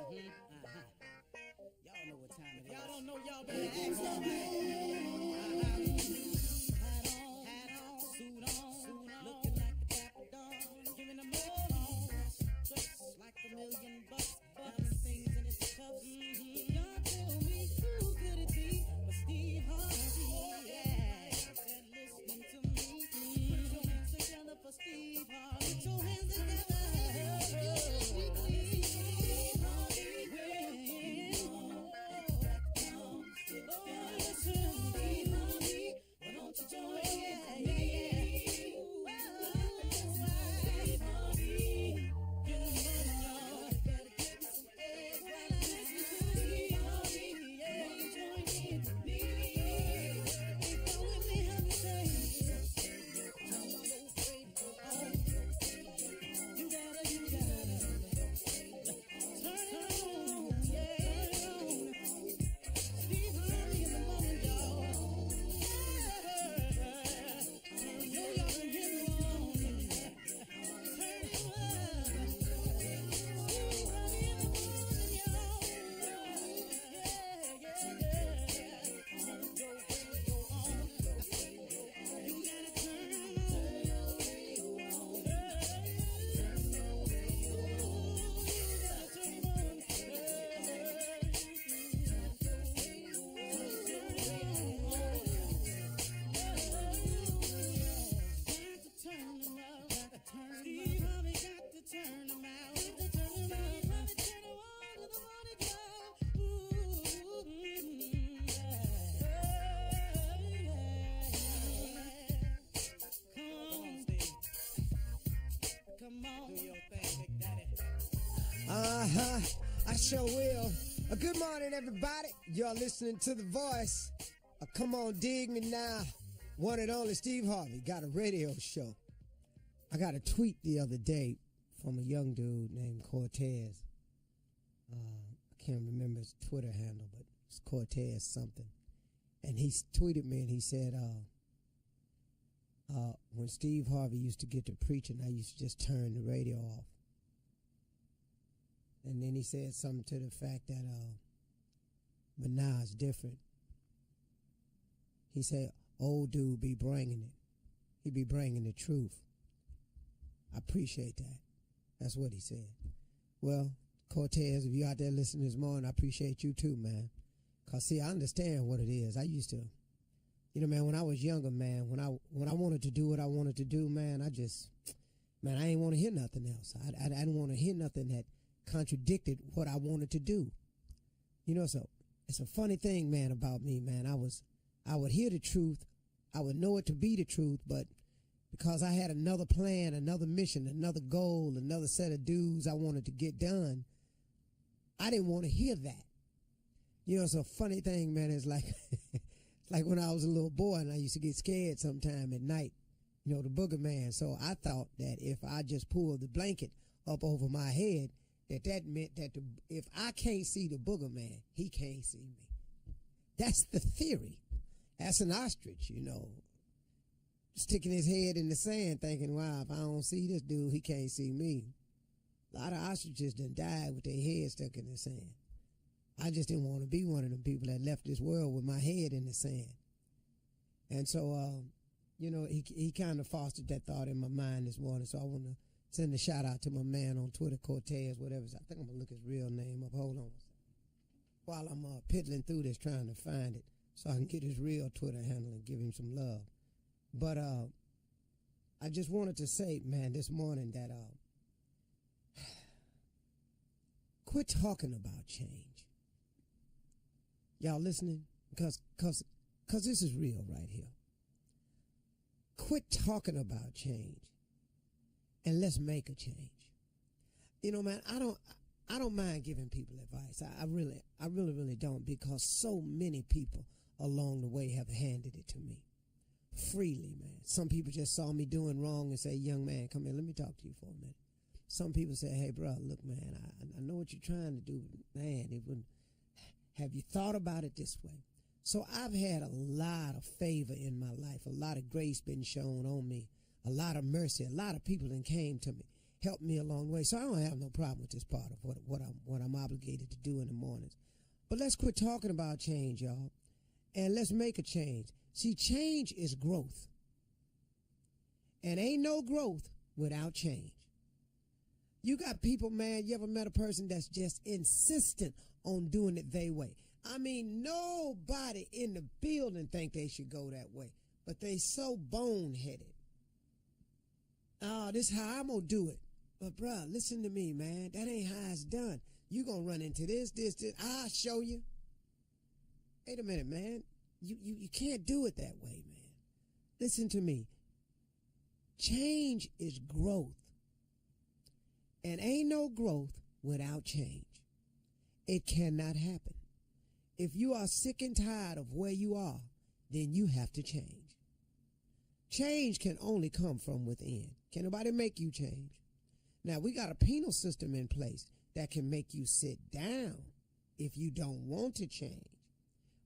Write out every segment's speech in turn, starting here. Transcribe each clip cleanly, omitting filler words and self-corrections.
Y'all know what time it is. Y'all don't know, y'all better ask somebody. Hat on, suit on, looking like a dapper dog, giving a man on, just like $1,000,000, diamond things in his cups. Y'all tell me who could it be but Steve Harvey? Yeah, said listening to me. Put your hands together for Steve Harvey. Put your hands together. I sure will. Good morning, everybody. Y'all listening to The Voice. Come on, dig me now. One and only Steve Harvey got a radio show. I got a tweet the other day from a young dude named Cortez. I can't remember his Twitter handle, but it's Cortez something. And he tweeted me and he said, when Steve Harvey used to get to preaching, I used to just turn the radio off. And then he said something to the fact that, but now it's different. He said, old dude be bringing it. He be bringing the truth. I appreciate that. That's what he said. Well, Cortez, if you out there listening this morning, I appreciate you too, man. Because, see, I understand what it is. I used to, you know, man, when I was younger, man, when I wanted to do what I wanted to do, man, I ain't want to hear nothing else. I didn't want to hear nothing that contradicted what I wanted to do. You know, so it's a funny thing, man, about me, man. I would hear the truth. I would know it to be the truth, but because I had another plan, another mission, another goal, another set of dues I wanted to get done, I didn't want to hear that. You know, it's a funny thing, man. It's like, it's like when I was a little boy and I used to get scared sometime at night, you know, the booger man. So I thought that if I just pulled the blanket up over my head, that meant that if I can't see the booger man, he can't see me. That's the theory. That's an ostrich, you know, sticking his head in the sand thinking, wow, if I don't see this dude, he can't see me. A lot of ostriches done died with their head stuck in the sand. I just didn't want to be one of them people that left this world with my head in the sand. And so, you know, he kind of fostered that thought in my mind this morning. So I want to send a shout out to my man on Twitter, Cortez, whatever. I think I'm going to look his real name up. Hold on. While I'm piddling through this trying to find it so I can get his real Twitter handle and give him some love. But I just wanted to say, man, this morning that quit talking about change. Y'all listening? Because this is real right here. Quit talking about change. And let's make a change. You know, man, I don't mind giving people advice. I really don't, because so many people along the way have handed it to me freely, man. Some people just saw me doing wrong and say, young man, come here, let me talk to you for a minute. Some people say, hey, bro, look, man, I know what you're trying to do, but man, have you thought about it this way? So I've had a lot of favor in my life, a lot of grace been shown on me, a lot of mercy, a lot of people that came to me helped me along the way. So I don't have no problem with this part of what I'm obligated to do in the mornings. But let's quit talking about change, y'all, and let's make a change. See, change is growth. And ain't no growth without change. You got people, man, you ever met a person that's just insistent on doing it their way? I mean, nobody in the building think they should go that way, but they so boneheaded. Oh, this how I'm going to do it. But, bruh, listen to me, man. That ain't how it's done. You going to run into this. I'll show you. Wait a minute, man. You can't do it that way, man. Listen to me. Change is growth. And ain't no growth without change. It cannot happen. If you are sick and tired of where you are, then you have to change. Change can only come from within. Can nobody make you change? Now, we got a penal system in place that can make you sit down if you don't want to change.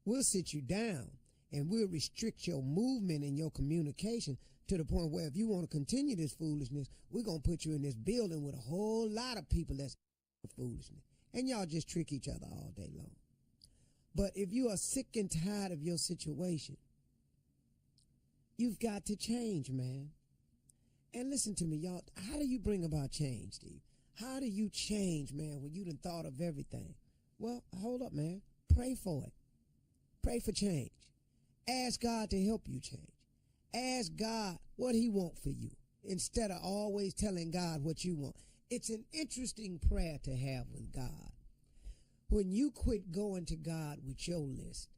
We'll sit you down and we'll restrict your movement and your communication to the point where if you want to continue this foolishness, we're going to put you in this building with a whole lot of people that's foolishness. And y'all just trick each other all day long. But if you are sick and tired of your situation, you've got to change, man. And listen to me, y'all. How do you bring about change, Steve? How do you change, man, when you done thought of everything? Well, hold up, man. Pray for it. Pray for change. Ask God to help you change. Ask God what he wants for you instead of always telling God what you want. It's an interesting prayer to have with God. When you quit going to God with your list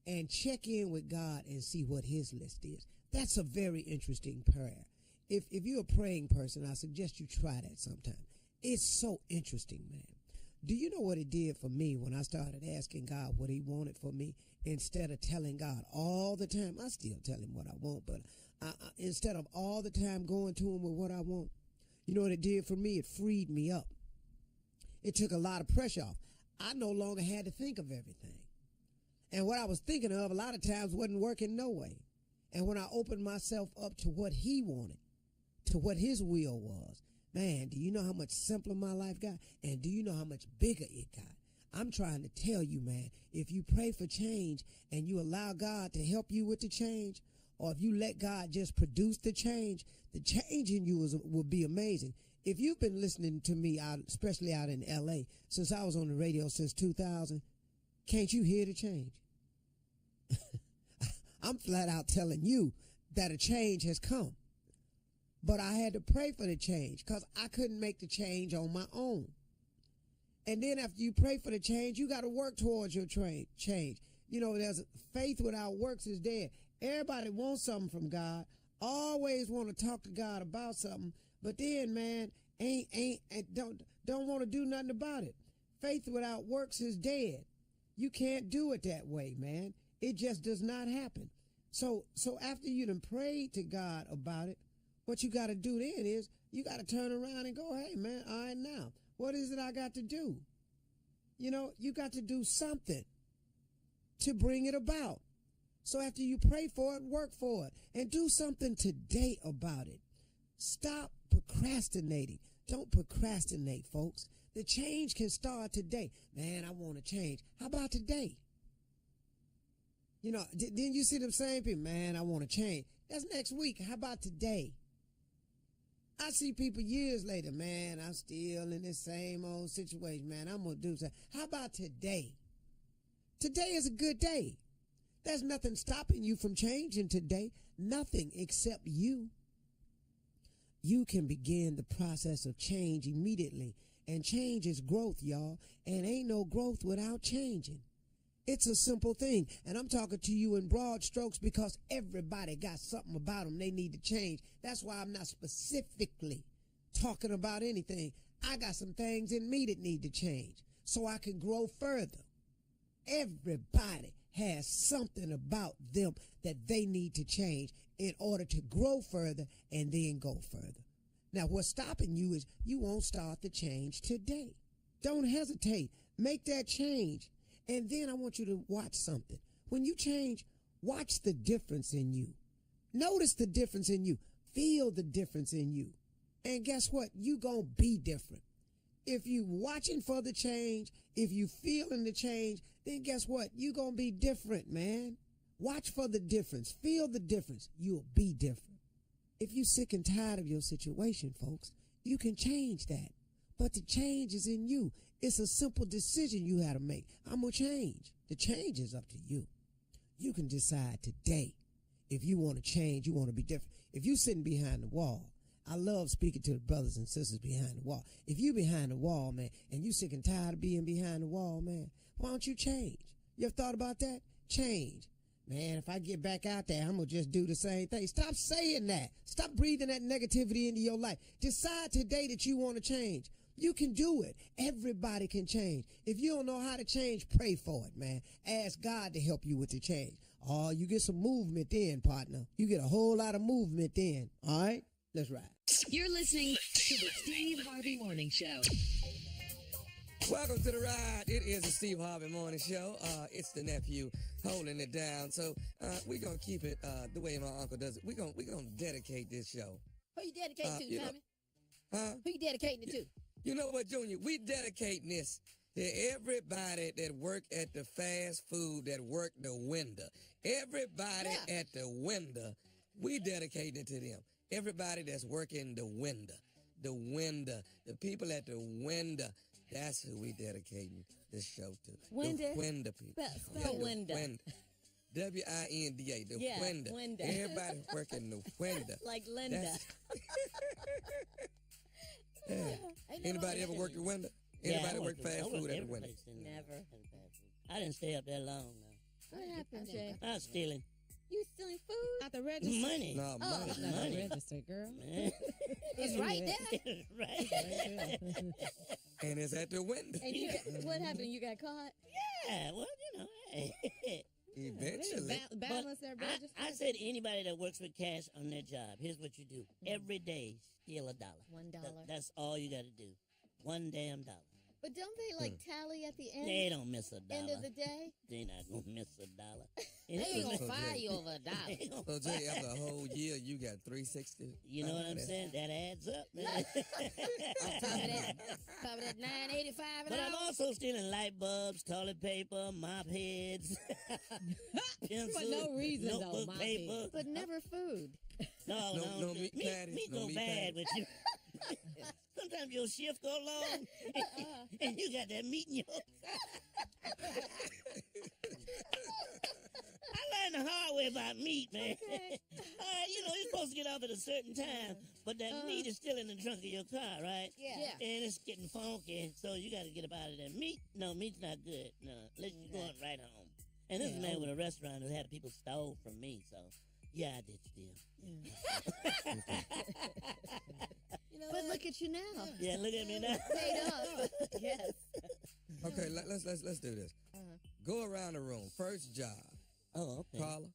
and check in with God and see what his list is, that's a very interesting prayer. If you're a praying person, I suggest you try that sometime. It's so interesting, man. Do you know what it did for me when I started asking God what he wanted for me instead of telling God all the time? I still tell him what I want, but instead of all the time going to him with what I want, you know what it did for me? It freed me up. It took a lot of pressure off. I no longer had to think of everything. And what I was thinking of a lot of times wasn't working no way. And when I opened myself up to what he wanted, to what his will was, man, do you know how much simpler my life got? And do you know how much bigger it got? I'm trying to tell you, man, if you pray for change and you allow God to help you with the change, or if you let God just produce the change in you will be amazing. If you've been listening to me, especially out in L.A., since I was on the radio since 2000, can't you hear the change? I'm flat out telling you that a change has come. But I had to pray for the change because I couldn't make the change on my own. And then after you pray for the change, you got to work towards your change. You know, there's faith without works is dead. Everybody wants something from God, always want to talk to God about something, but then, man, don't want to do nothing about it. Faith without works is dead. You can't do it that way, man. It just does not happen. So after you done prayed to God about it, what you got to do then is you got to turn around and go, hey, man, all right, now, what is it I got to do? You know, you got to do something to bring it about. So after you pray for it, work for it, and do something today about it. Stop procrastinating. Don't procrastinate, folks. The change can start today. Man, I want to change. How about today? You know, didn't you see them same people? Man, I want to change. That's next week. How about today? I see people years later, man, I'm still in this same old situation, man. I'm going to do something. How about today? Today is a good day. There's nothing stopping you from changing today. Nothing except you. You can begin the process of change immediately. And change is growth, y'all. And ain't no growth without changing. It's a simple thing. And I'm talking to you in broad strokes because everybody got something about them they need to change. That's why I'm not specifically talking about anything. I got some things in me that need to change so I can grow further. Everybody has something about them that they need to change in order to grow further and then go further. Now, what's stopping you is you won't start the change today. Don't hesitate. Make that change. And then I want you to watch something. When you change, watch the difference in you. Notice the difference in you. Feel the difference in you. And guess what? You gonna be different. If you watching for the change, if you feeling the change, then guess what? You gonna be different, man. Watch for the difference. Feel the difference. You'll be different. If you sick and tired of your situation, folks, you can change that. But the change is in you. It's a simple decision you have to make. I'm gonna change. The change is up to you. You can decide today if you want to change, you want to be different. If you sitting behind the wall, I love speaking to the brothers and sisters behind the wall. If you behind the wall, man, and you sick and tired of being behind the wall, man, why don't you change? You ever thought about that? Change. Man, if I get back out there, I'm going to just do the same thing. Stop saying that. Stop breathing that negativity into your life. Decide today that you want to change. You can do it. Everybody can change. If you don't know how to change, pray for it, man. Ask God to help you with the change. Oh, you get some movement then, partner. You get a whole lot of movement then. All right? Let's ride. You're listening to the Steve Harvey Morning Show. Welcome to the ride. It is the Steve Harvey Morning Show. It's the nephew holding it down. So we're going to keep it the way my uncle does it. We're gonna dedicate this show. Who you dedicating to, Tommy? Huh? Who you dedicating it to? You know what, Junior? We dedicating this to everybody that work at the fast food, that work the window. Everybody at the window, we dedicating it to them. Everybody that's working the window, the people at the window, that's who we dedicating this show to. Window? The window people. Spell window. W-I-N-D-A, the Yeah, window. window. Everybody working the window. Like Linda. Anybody ever worked the window? Anybody work fast food at the window? Never. I didn't stay up that long, though. What happened, Jay? I was stealing You stealing food? At the register? money. No, money. Not the register, girl. It's right there. Right. And it's at the window. And what happened? You got caught? Yeah, well, hey. Eventually. Balance that register. I said anybody that works with cash on their job, here's what you do. Every day, steal $1. $1. That's all you got to do. $1 damn. But don't they tally at the end? They don't miss $1. End of the day? They not going to miss $1. They ain't gonna fire you over $1. So, Jay, after a whole year, you got $360. You know what I'm saying? That adds up, man. Top of that $9.85 But I'm also stealing light bulbs, toilet paper, mop heads, pencils, For no reason, though, notebook mop paper. heads. But never food. No meat patties, Meat no go meat bad patties. with you. Sometimes your shift go long, and you got that meat in your I learned the hard way about meat, man. You're supposed to get off at a certain time, but that meat is still in the trunk of your car, right? Yeah. And it's getting funky, so you got to get up out of there. Meat's not good. No, unless you're going right home. And this man with a restaurant who had people stole from me, so yeah, I did steal. But look at you now. Yeah, look at me now. Paid up. Yes. Okay, let's do this. Go around the room. First job. Oh, okay. Paula.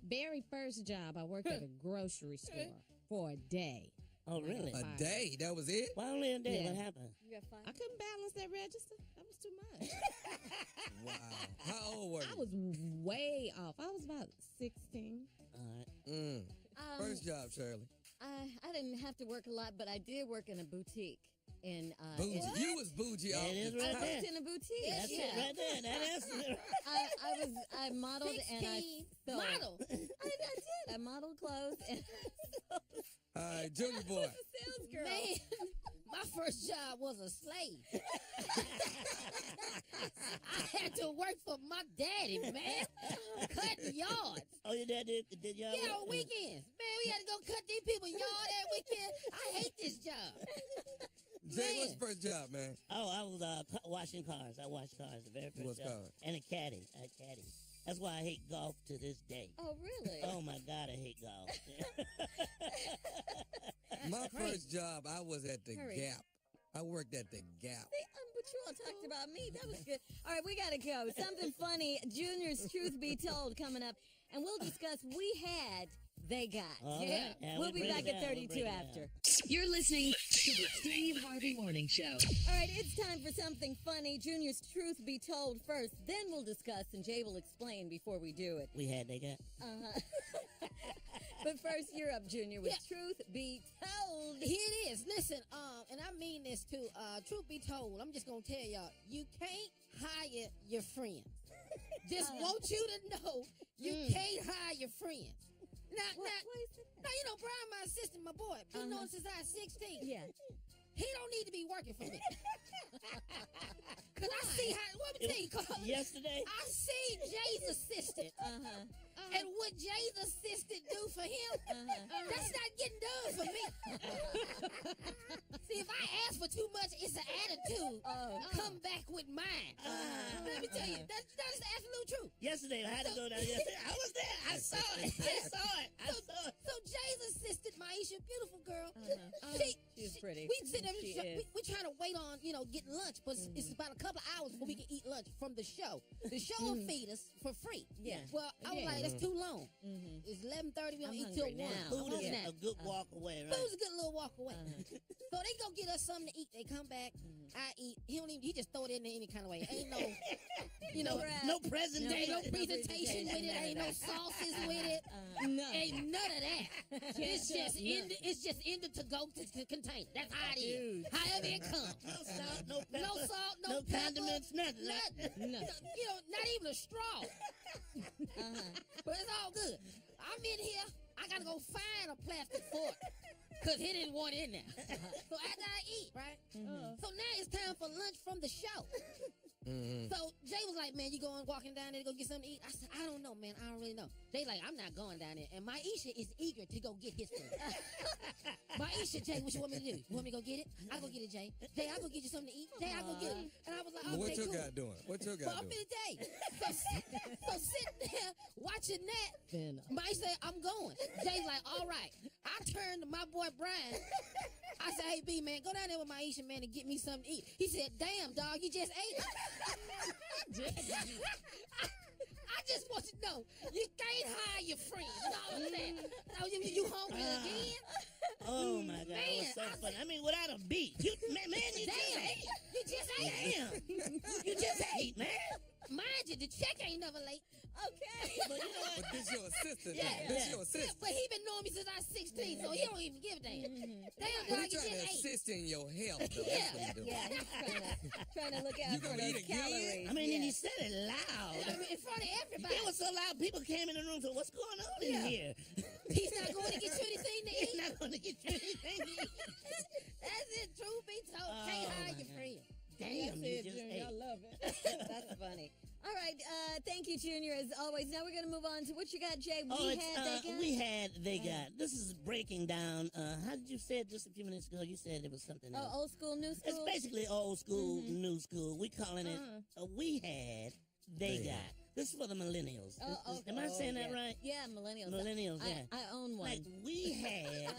Very first job, I worked at a grocery store for a day. Oh, really? A day? That was it? Why only a day? Yeah. What happened? You got fired? I couldn't balance that register. That was too much. Wow. How old were you? I was way off. I was about 16. All right. First job, Shirley. I didn't have to work a lot, but I did work in a boutique. Bougie. You was bougie. There it is right I there. worked in a boutique. That's it right there. That answers it. I modeled and I sold. Model. I did. I modeled clothes and All right, Junior boy. sales girl. Man, my first job was a slave. I had to work for my daddy, man. Cutting yards. Oh, your dad did y'all? Yeah, on weekends. Man, we had to go cut these people's yard that weekend. I hate this job. Jay, what's your first job, man? Oh, I was washing cars. I washed cars the very first What's job. cars? And a caddy. That's why I hate golf to this day. Oh, really? Oh, my God, I hate golf. My first job, I was at the Hurry. Gap. I worked at the Gap. But you all talked about me. That was good. All right, we got to go. Something funny. Junior's Truth Be Told coming up. And we'll discuss We Had, They Got. All right. Yeah, We'll be break back it at down. 32 We'll break it after. down. You're listening to the Steve Harvey Morning Show. All right, it's time for something funny. Junior's Truth Be Told first. Then we'll discuss, and Jay will explain before we do it. We had, they got. But first, you're up, Junior, with Truth Be Told. Here it is. Listen, and I mean this too. Truth be told, I'm just gonna tell y'all, you can't hire your friends. Just want you to know, you can't hire your friends. Now, you know, Brian, my assistant, my boy, been known since I was 16. Yeah. He don't need to be working for me. Cause I see how. What me tell you, Carl? Yesterday, I see Jay's assistant. And what Jay's assistant do for him, that's not getting done for me. See, if I ask for too much, it's an attitude. Come back with mine. Let me tell you, that is the absolute truth. yesterday I had to go down. Yesterday, I was there. I saw it. I saw it. So Jay's assistant, Maisha, beautiful girl. She's pretty. We sit there, we're trying to wait on, getting lunch, but it's about a couple of hours before we can eat lunch from the show. The show will feed us for free. Yeah. Well, I was like, that's too long. It's 11:30. We don't eat till 1. Food is a good walk away, right? Food's a good little walk away. So they go get us something to eat. They come back. I eat. He just throw it in there any kind of way. Ain't no, no presentation. Ain't no presentation with it. Ain't no sauces with it. Ain't none of that. It's just in the to-go container. That's how it is. However it comes. No salt, no pepper, No salt, no condiments, nothing. Not even a straw. But it's all good. I'm in here. I gotta go find a plastic fork. Cause he didn't want it in there. So after I eat, right? So now it's time for lunch from the show. So Jay was like, man, you walking down there to go get something to eat? I said, I don't know, man. I don't really know. They like, I'm not going down there. And Maisha is eager to go get his food. Maisha, Jay, what you want me to do? You want me to go get it? I'll go get it, Jay. Jay, I'll go get you something to eat. Jay, I'll go get it. And I was like, okay, What your cool. guy doing? What your guy Well, I'm doing? finna tell you. So sitting there watching that, Maisha said, I'm going. Jay's like, all right. I turned to my boy Brian. I said, hey, B, man, go down there with Maisha, man, and get me something to eat. He said, damn, dog, you just ate it. I just want to know, you can't hire your friends. You know what I'm saying? So you hungry again? Oh, my God. That was so funny. I mean, without a beat. You just ate. You just ate. Damn. You just ate, man. Mind you, the check ain't never late. Okay. But you know what? But this your assistant. Yeah. This your assistant. But he been knowing me since I was 16, so he don't even give a damn. Damn, But dog, he you trying to just ate. assist in your health, though. That's what he doing. Yeah, he's trying to look out You for gonna those eat again? calories. I mean, and he said it loud. In front of everybody. It was so loud, people came in the room and said, what's going on in here? He's not going to get you anything to He's eat. not going to get you anything to eat. That's it, truth be told. Can't hire your friend. Damn, you just ate. I love it. That's funny. All right, thank you, Junior, as always. Now we're going to move on to what you got, Jay. They got. This is breaking down. How did you say it just a few minutes ago? You said it was something else. Old school, new school? It's basically old school, new school. We calling it we had, they got. This is for the millennials. Am I saying that right? Yeah, millennials. Millennials, yeah. I own one. Like we had.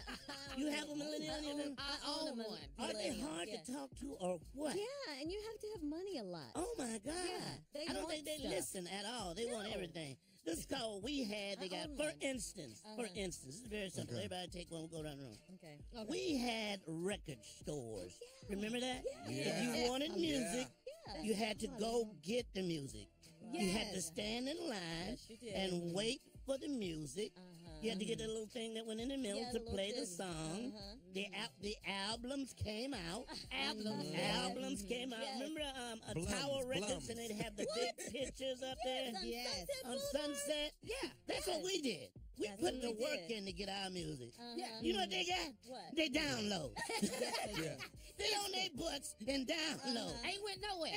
You have a millennial? I own one. Are they hard to talk to or what? Yeah, and you have to have money a lot. Oh my God. Yeah, I don't think they listen at all. They want everything. This is called We Had, They Got. For instance, this is very simple. Everybody take one, we'll go around the room. Okay. We had record stores. Remember that? Yeah. If you wanted music, you had to go get the music. You had to Yes. stand in line you did. and wait for the music. You had to get the little thing that went in the middle Yeah, to the play the little song. The albums came out. Albums came out. Yes. Remember Blums, Tower Records Blums. and they'd have the big pictures up there Yes. on Sunset? Yeah. That's what we did. We That's put what the we work did. in to get our music. Yeah. You know what they got? What? They download. Yeah. They on their butts and download. Ain't went nowhere.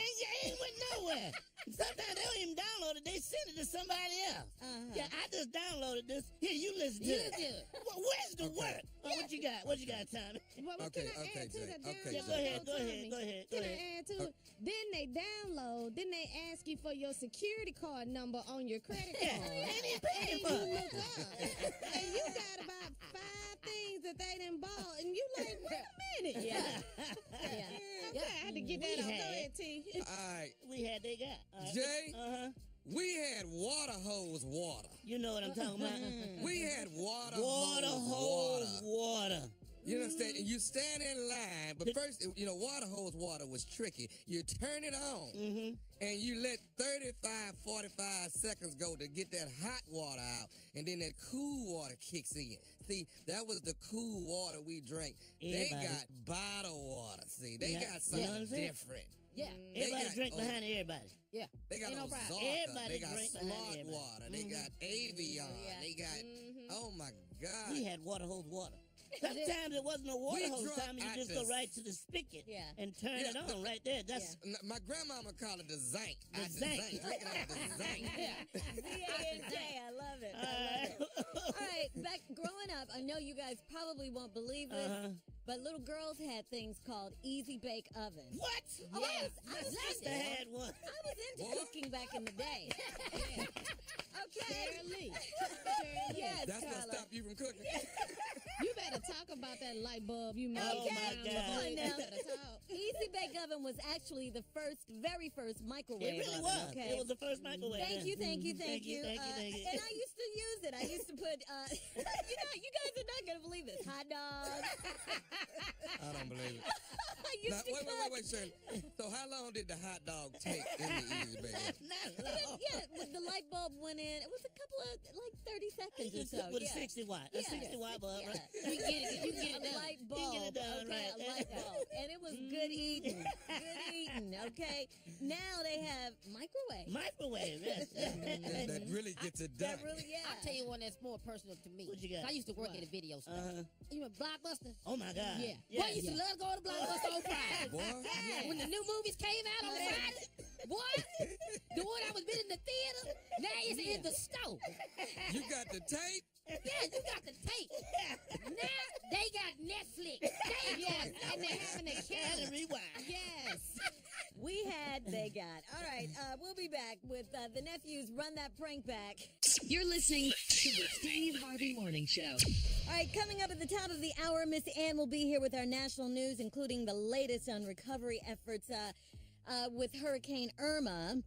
Ain't went nowhere. Sometimes they don't even download it. They send it to somebody else. Yeah, I just downloaded this. Here, you listen to it. Where's the work? Oh, what you got? What you got, Tommy? Well, Okay, can I add to Jay. the Okay, Yeah, download? go ahead, go Tommy? ahead, go ahead, go Can ahead. I add to it? Then they download, then they ask you for your security card number on your credit Yeah, card. ain't even And paying you for look it. up, and you got about 5 things that they done bought, and you like, wait a minute. Yeah. Okay, I had to get that We off. Go had- ahead, T. All right. We had, they got. All right. Jay? Uh-huh. We had water hose water. You know what I'm talking about? We had water Water hose hose water. You understand? And you stand in line, but first, water hose water was tricky. You turn it on, and you let 35, 45 seconds go to get that hot water out, and then that cool water kicks in. See, that was the cool water we drank. They got bottled water. See, they got something different. Yeah. Everybody drink behind everybody. Yeah. They got no Ozarka. Everybody They got drink behind Slot everybody. water. They got Avion. They got, oh my God. We had water hose water. Sometimes it wasn't a water hose time, you just go right to the spigot and turn it on right there. That's my grandmama called it the zinc. The zinc. Drink it out the zinc. Z-A-N-K, I love it. All right, back growing up, I know you guys probably won't believe this, but little girls had things called easy bake ovens. What? Yes, My sister had one. I was into cooking back in the day. Okay. Shirley. Yes, That's what Carla. stopped you from cooking. You better talk about that light bulb you made. Oh, my God. Come on now. You better talk. Easy Bake Oven was actually the very first microwave It really oven, was. okay? It was the first microwave. Thank you. Thank you. And I used to use it. I used to put, you guys are not going to believe this. Hot dogs. I don't believe it. I used Now, to wait, Shirley. So how long did the hot dog take in the easy bake? Yeah, when the light bulb went in, it was a couple of, 30 seconds or so. With a 60 watt. A 60 watt bulb, right? You get it done. A light bulb. You get it done, okay, right. a light bulb. And it was good eating. Good eating, okay? Now they have microwave. Microwave, yes. That really gets it done. That really, I'll tell you one that's more personal to me. What you got? I used to work at a video store. You know, Blockbuster? Oh, my God. Yeah. Boy, I used to love to go to Blockbuster on Friday. Boy. When the new movies came out on Friday, boy, the one I was been in the theater, now it's in the store. You got the tape? Yeah, you got the tape. Now they got Netflix. And they're having a Gotta rewind. Yes. We had, they got. All right, we'll be back with the nephews. Run that prank back. You're listening to the Steve Harvey Morning Show. All right, coming up at the top of the hour, Miss Ann will be here with our national news, including the latest on recovery efforts with Hurricane Irma.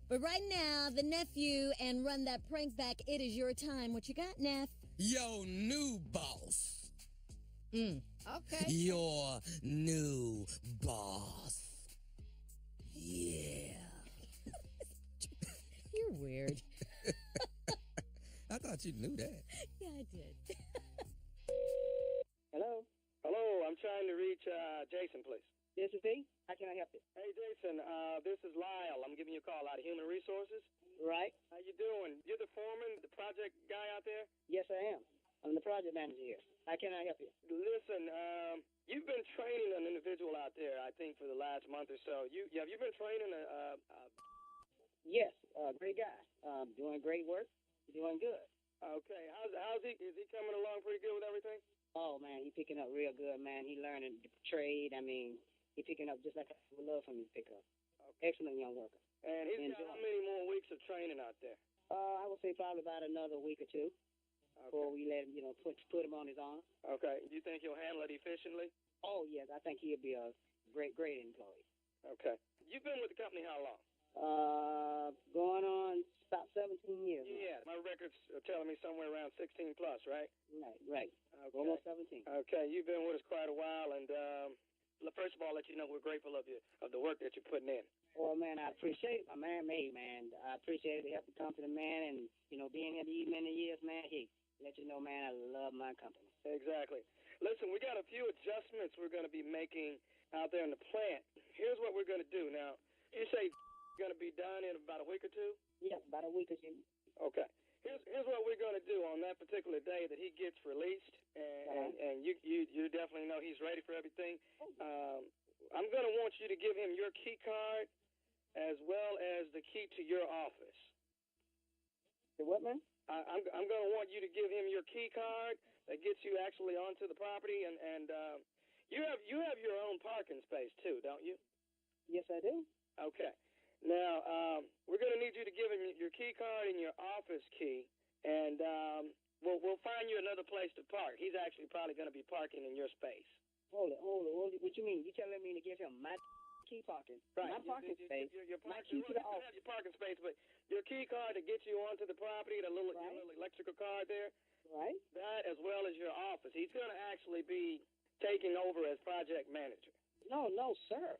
But right now, the nephew and Run That Prank Back. It is your time. What you got, Neff? Your new boss. Okay. Your new boss. Yeah. You're weird. I thought you knew that. Yeah, I did. Hello? Hello, I'm trying to reach Jason, please. This is he. How can I help you? Hey, Jason, this is Lyle. I'm giving you a call out of Human Resources. Right? How you doing? You're the foreman, the project guy out there? Yes, I am. I'm the project manager here. How can I help you? Listen, you've been training an individual out there, I think, for the last month or so. Have you been training Yes, great guy. Doing great work. Doing good. Okay, how's he? Is he coming along pretty good with everything? Oh, man, he picking up real good, man. He learning the trade. I mean, he picking up just like I would love for him to pick up. Okay. Excellent young worker. And he's got how many more weeks of training out there? I would say probably about another week or two before we let him, put him on his own. Okay. You think he'll handle it efficiently? Oh, yes, I think he'll be a great employee. Okay. You've been with the company how long? Going on about 17 years. Yeah, my records are telling me somewhere around 16 plus, right? Right. Okay. Almost 17. Okay, you've been with us quite a while, and first of all, let you know we're grateful of the work that you're putting in. Well, man, I appreciate my man, man. I appreciate the help of the company, man, and being here these many years, man. Hey, let you know, man, I love my company. Exactly. Listen, we got a few adjustments we're going to be making out there in the plant. Here's what we're going to do. Now, you say going to be done in about a week or two? Yeah, about a week or two. Okay. Here's what we're going to do on that particular day that he gets released, and you definitely know he's ready for everything. I'm going to want you to give him your key card as well as the key to your office. The what, man? I'm going to want you to give him your key card that gets you actually onto the property, and you have your own parking space too, don't you? Yes, I do. Okay. Now, we're going to need you to give him your key card and your office key, and we'll find you another place to park. He's actually probably going to be parking in your space. Hold it. What you mean? You telling me to give him my key parking? Right. My parking space. My key to the office. Have your parking space, but your key card to get you onto the property, your little electrical card there. Right. That as well as your office. He's going to actually be taking over as project manager. No, sir.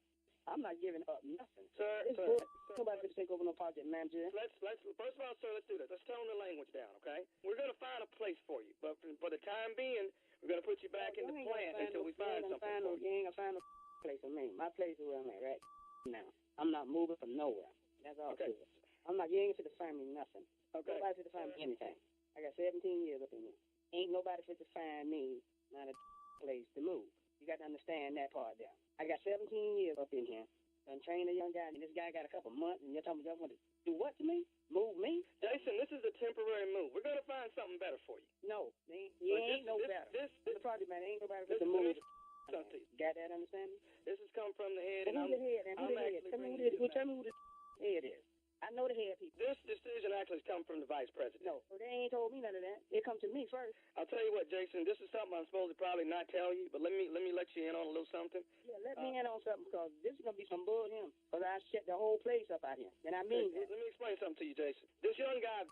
I'm not giving up nothing. Sir, It's sir, bull. sir, Nobody can take over no project manager. Let's first of all, sir, let's do this. Let's tone the language down, okay? We're gonna find a place for you, but for the time being, we're gonna put you back in the plant until we find something for you. You ain't gonna find no place for me. My place is where I'm at right now. I'm not moving from nowhere. That's all. Okay. Clear. I'm not. You ain't fit to find me nothing. Okay. Nobody fit to find me anything. I got 17 years up in here. Ain't nobody fit to find me not a place to move. You got to understand that part there. I got 17 years up in here. Done trained a young guy, and this guy got a couple months, and you're talking about want to do what to me? Move me? Jason, this is a temporary move. We're gonna find something better for you. No, you ain't no better. This the project man ain't nobody fit to move. Something. Got that understanding? This has come from the head, Who's and the head? And who the head? Tell me who the head is. I know the head people. This decision actually has come from the vice president. No, they ain't told me none of that. It come to me first. I'll tell you what, Jason. This is something I'm supposed to probably not tell you, but let me let you in on a little something. Yeah, let me in on something because this is gonna be some bull him. Because I shut the whole place up out here, and I mean Let me explain something to you, Jason. This young guy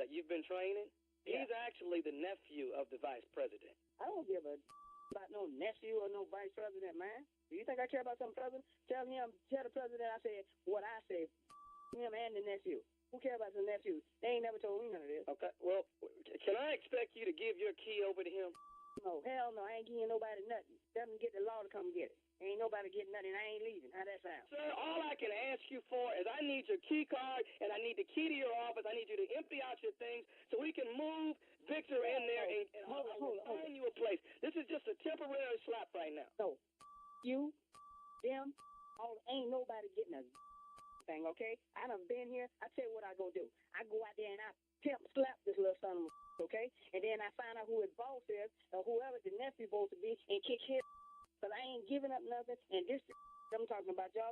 that you've been training, he's actually the nephew of the vice president. I don't give a about no nephew or no vice president, man. Do you think I care about some president? Tell the president I said what I said. Him and the nephew. Who cares about the nephew? They ain't never told me none of this. Okay, well, can I expect you to give your key over to him? No, hell no. I ain't giving nobody nothing. Tell them to get the law to come get it. Ain't nobody getting nothing. I ain't leaving. How that sound? Sir, all I can ask you for is I need your key card and I need the key to your office. I need you to empty out your things so we can move Victor in there and find you a place. This is just a temporary slap right now. So, you, them, ain't nobody getting a thing, okay? I done been here. I tell you what I go do. I go out there and I slap this little son of a okay? And then I find out who his boss is or whoever the nephew supposed to be and kick his because I ain't giving up nothing. And this I'm talking about y'all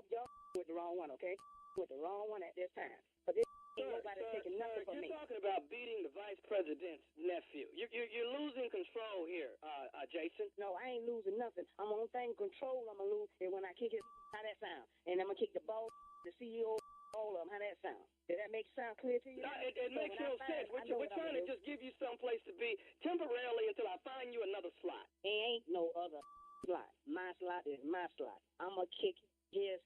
with the wrong one, okay? With the wrong one at this time. But this ain't nobody taking nothing from me. You're talking about beating the vice president's nephew. You're losing control here, Jason. No, I ain't losing nothing. I'm on thing control I'm going to lose and when I kick his how that sound. And I'm going to kick the boss, the CEO, all of them. How that sound? Did that make sound clear to you? No, it makes no sense. We're trying to just give you some place to be temporarily until I find you another slot. There ain't no other slot. My slot is my slot. I'm going to kick his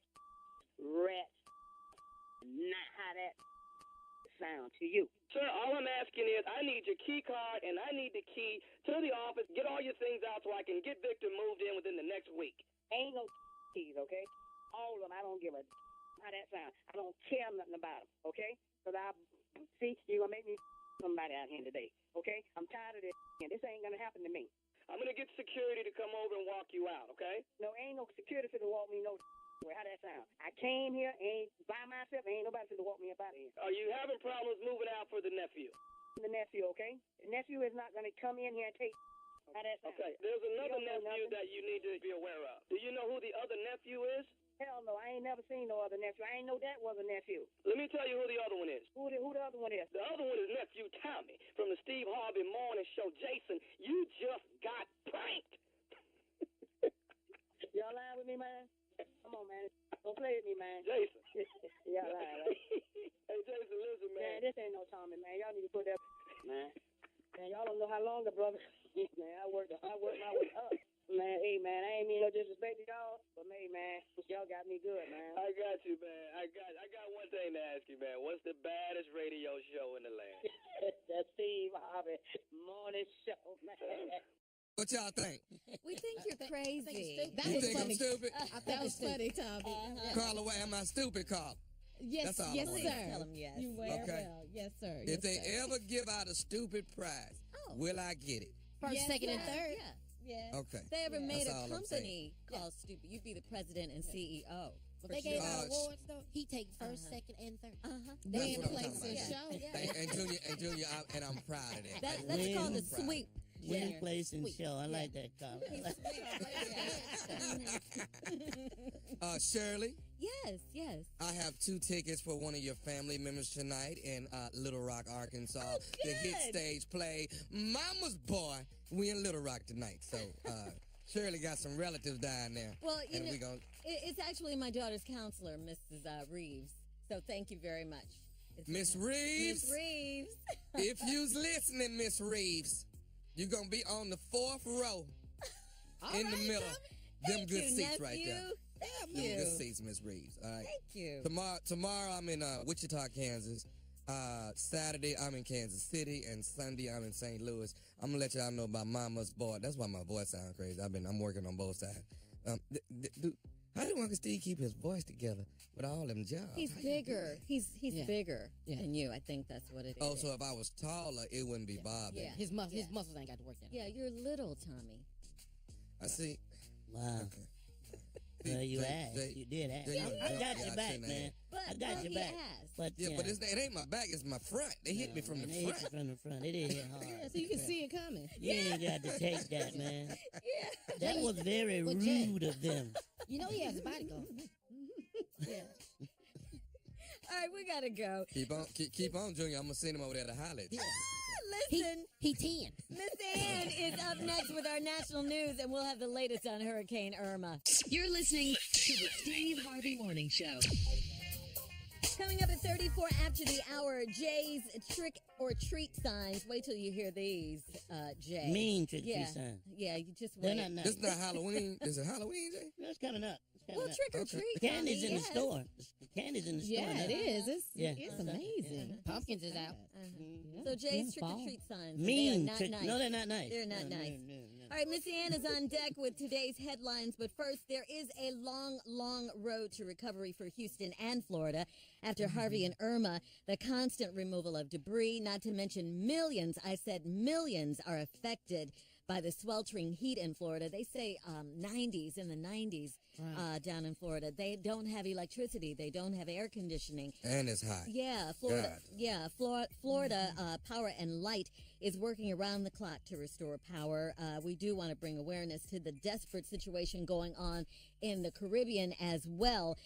rat. Not how that sound to you. Sir, all I'm asking is I need your key card and I need the key to the office. Get all your things out so I can get Victor moved in within the next week. Ain't no keys, okay? All of them, I don't give a how that sound. I don't care nothing about them, okay? Because see, you're going to make me somebody out here today, okay? I'm tired of this, and this ain't going to happen to me. I'm going to get security to come over and walk you out, okay? No, ain't no security for to walk me no how that sound. I came here, ain't by myself, ain't nobody for to walk me up out of here. Are you having problems moving out for the nephew? The nephew, okay? The nephew is not going to come in here and take how that sound. Okay, there's another nephew that you need to be aware of. Do you know who the other nephew is? Hell no, I ain't never seen no other nephew. I ain't know that was a nephew. Let me tell you who the other one is. Who the other one is? The other one is nephew Tommy from the Steve Harvey Morning Show. Jason, you just got pranked. Y'all lying with me, man? Come on, man. Don't play with me, man. Jason. Y'all lying, right? Hey, Jason, listen, man. Man, this ain't no Tommy, man. Y'all need to put that, man. Man, y'all don't know how long the brother. Man, I worked my way up. Man, hey, man, I ain't mean no disrespect to y'all, but hey, man, y'all got me good, man. I got you, man. I got one thing to ask you, man. What's the baddest radio show in the land? The Steve Harvey Morning Show, man. What y'all think? We think you're crazy. You think I'm stupid? That was funny, Tommy. Carla, am I stupid, Carla? Yes, That's all yes, I wanna sir. Tell them yes. You were Okay. well. Yes, sir. If they yes, sir. ever give out a stupid prize, will I get it? First, Yes, second, and sir. third. Yeah. Yeah. Okay. If they ever made That's a all I'm company called Stupid, you'd be the president and CEO. If they gave out sure. awards, though, he take first, second, and third. That's Win, what I'm place, talking and about. show. Yeah. And Junior, and I'm proud of that. That's Win. called a I'm proud of sweep. Win, Junior. place, and Sweep. show. I like that, Carla. Shirley, Yes. I have 2 tickets for one of your family members tonight in Little Rock, Arkansas. The hit good. stage play Mama's Boy. We in Little Rock tonight. So Shirley got some relatives down there. Well, you and know, we gonna... it's actually my daughter's counselor, Mrs. Reeves. So thank you very much. Miss Reeves. Miss Reeves. If you's listening, Miss Reeves, you're going to be on the 4th row. in the middle. Them Thank good you, seats right nephew. there. Thank Them you. good seats, Miss Reeves. All right. Thank you. Tomorrow I'm in Wichita, Kansas. Saturday I'm in Kansas City, and Sunday I'm in St. Louis. I'm gonna let y'all know about Mama's Boy. That's why my voice sounds crazy. I'm working on both sides. How did Uncle Steve keep his voice together with all them jobs? He's bigger. He's bigger than you. I think that's what it is. Oh, so if I was taller, it wouldn't be bothering. Yeah. His muscles ain't got to work that. Yeah, you're little, Tommy. I see. Wow. Okay. Well, you Jay- asked. Jay- You did ask. Jay, I got your back, shouldn't man. have. But I got your he back. asked. But Yeah, but it ain't my back, it's my front. They hit me from the They hit you front. from the front. It did hit hard. Yeah, so you can see it coming. You ain't got to take that, man. Yeah. That was very But Jay- rude of them. You know he has a bodyguard. All right, we gotta go. Keep on, Junior. I'm gonna send him over there to holler. Yeah. Listen, He 10. Miss Ann is up next with our national news, and we'll have the latest on Hurricane Irma. You're listening to the Steve Harvey Morning Show. Coming up at 34 after the hour, Jay's trick or treat signs. Wait till you hear these, Jay. Mean trick yeah. sign. Yeah, you just They're wait. not nice. This is not Halloween. Is it Halloween, Jay? That's coming up. It's coming Well, up. trick or Okay. treat. Candy's Tommy, in the yes. store. Candy's in the store. Yeah, now. it is. Yeah. It's amazing. Pumpkins is out. So Jay's Yeah, trick or fall. treat signs. Mean They are not trick. nice. No, they're not nice. They're not No, nice. no. All right, Miss Ann is on deck with today's headlines, but first, there is a long, long road to recovery for Houston and Florida after Harvey and Irma. The constant removal of debris, not to mention millions, I said millions, are affected by the sweltering heat in Florida. They say 90s, in the 90s down in Florida. They don't have electricity. They don't have air conditioning. And it's hot. Yeah, Florida. God. Yeah, Florida Power and Light is working around the clock to restore power. We do want to bring awareness to the desperate situation going on in the Caribbean as well.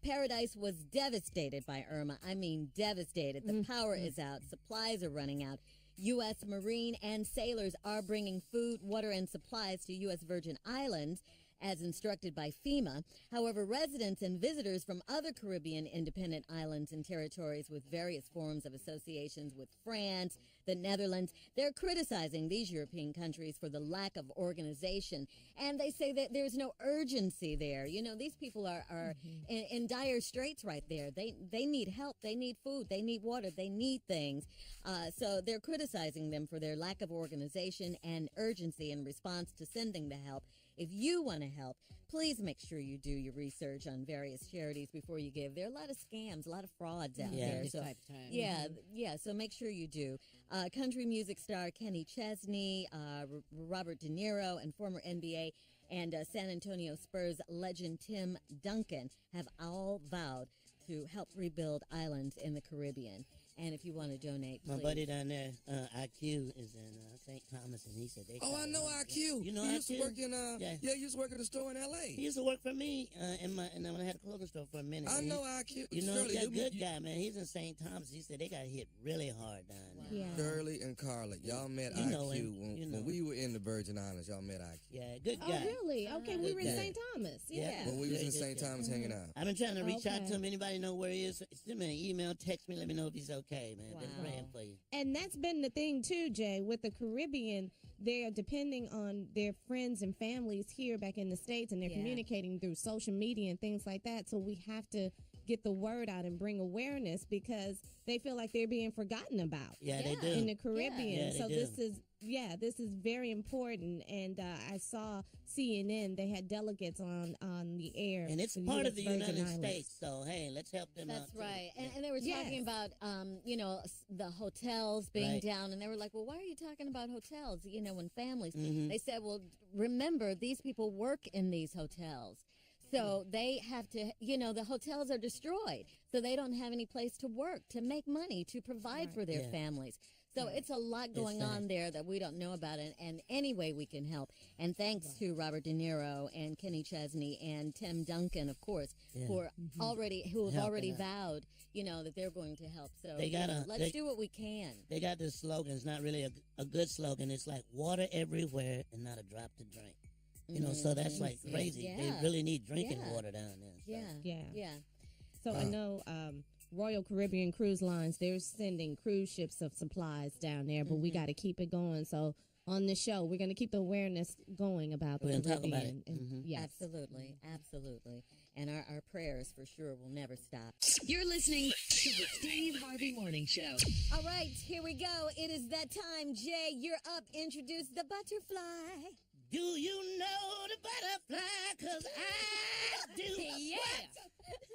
Paradise was devastated by Irma. I mean, devastated. The power is out. Supplies are running out. U.S. Marine and sailors are bringing food, water, and supplies to U.S. Virgin Islands as instructed by FEMA. However, residents and visitors from other Caribbean independent islands and territories with various forms of associations with France, the Netherlands, they're criticizing these European countries for the lack of organization. And they say that there's no urgency there. You know, these people are in dire straits right there. They need help. They need food. They need water. They need things. So they're criticizing them for their lack of organization and urgency in response to sending the help. If you want to help, please make sure you do your research on various charities before you give. There are a lot of scams, a lot of frauds out there. This So, type of time. yeah, so make sure you do. Country music star Kenny Chesney, Robert De Niro, and former NBA and San Antonio Spurs legend Tim Duncan have all vowed to help rebuild islands in the Caribbean. And if you want to donate, My please. buddy down there, IQ, is in St. Thomas, and he said they. Oh, I know IQ. You know he used to IQ? work in Yeah. he used to work at a store in L.A. He used to work for me and when I had a clothing store for a minute. I And know IQ. You know, Shirley, he's a you- good you- guy, man. He's in St. Thomas. He said they got hit really hard down there. Yeah. Shirley and Carla, y'all met You know IQ him. when, You know when we were in the Virgin Islands. Y'all met IQ Yeah, good Oh, guy. really? Okay, we were in Yeah. St. Thomas. Yeah. when we was in Good St. guy. Thomas hanging out. I've been trying to reach out Okay. to him. Anybody know where he is? Send me an email, text me, let me know if he's okay, man. Been Wow. praying for you. And that's been the thing too, Jay, with the Caribbean. They're depending on their friends and families here back in the States, and they're Yeah. communicating through social media and things like that. So we have to get the word out and bring awareness because they feel like they're being forgotten about Yeah, they Yeah. do. in the Caribbean. Yeah, they So do. this is very important. And I saw CNN; they had delegates on the air, And it's for part US of the Virgin United Islands. States, so hey, let's help them out. That's too. right. Yeah. And they were talking Yes. about, the hotels being Right. down. And they were like, well, why are you talking about hotels, when families? Mhm. They said, well, remember, these people work in these hotels. So they have to, the hotels are destroyed. So they don't have any place to work, to make money, to provide for their Yeah. families. So it's a lot going sad. on there that we don't know about, and any way we can help. And thanks to Robert De Niro and Kenny Chesney and Tim Duncan, of course, Yeah. who have Helping already out. vowed, that they're going to help. So They gotta- let's they- do what we can. They got this slogan. It's not really a good slogan. It's like water everywhere and not a drop to drink. So that's like crazy. Yeah. They really need drinking Yeah. water down there. So. Yeah. Yeah. So I know Royal Caribbean Cruise Lines, they're sending cruise ships of supplies down there, but we got to keep it going. So on the show. We're going to keep the awareness going about the We're gonna talk Caribbean. about it. And, yes. Absolutely, absolutely. And our prayers for sure will never stop. You're listening to the Steve Harvey Morning Show. All right, here we go. It is that time. Jay, you're up. Introduce the butterfly. Do you know the butterfly? 'Cause I do. Yeah.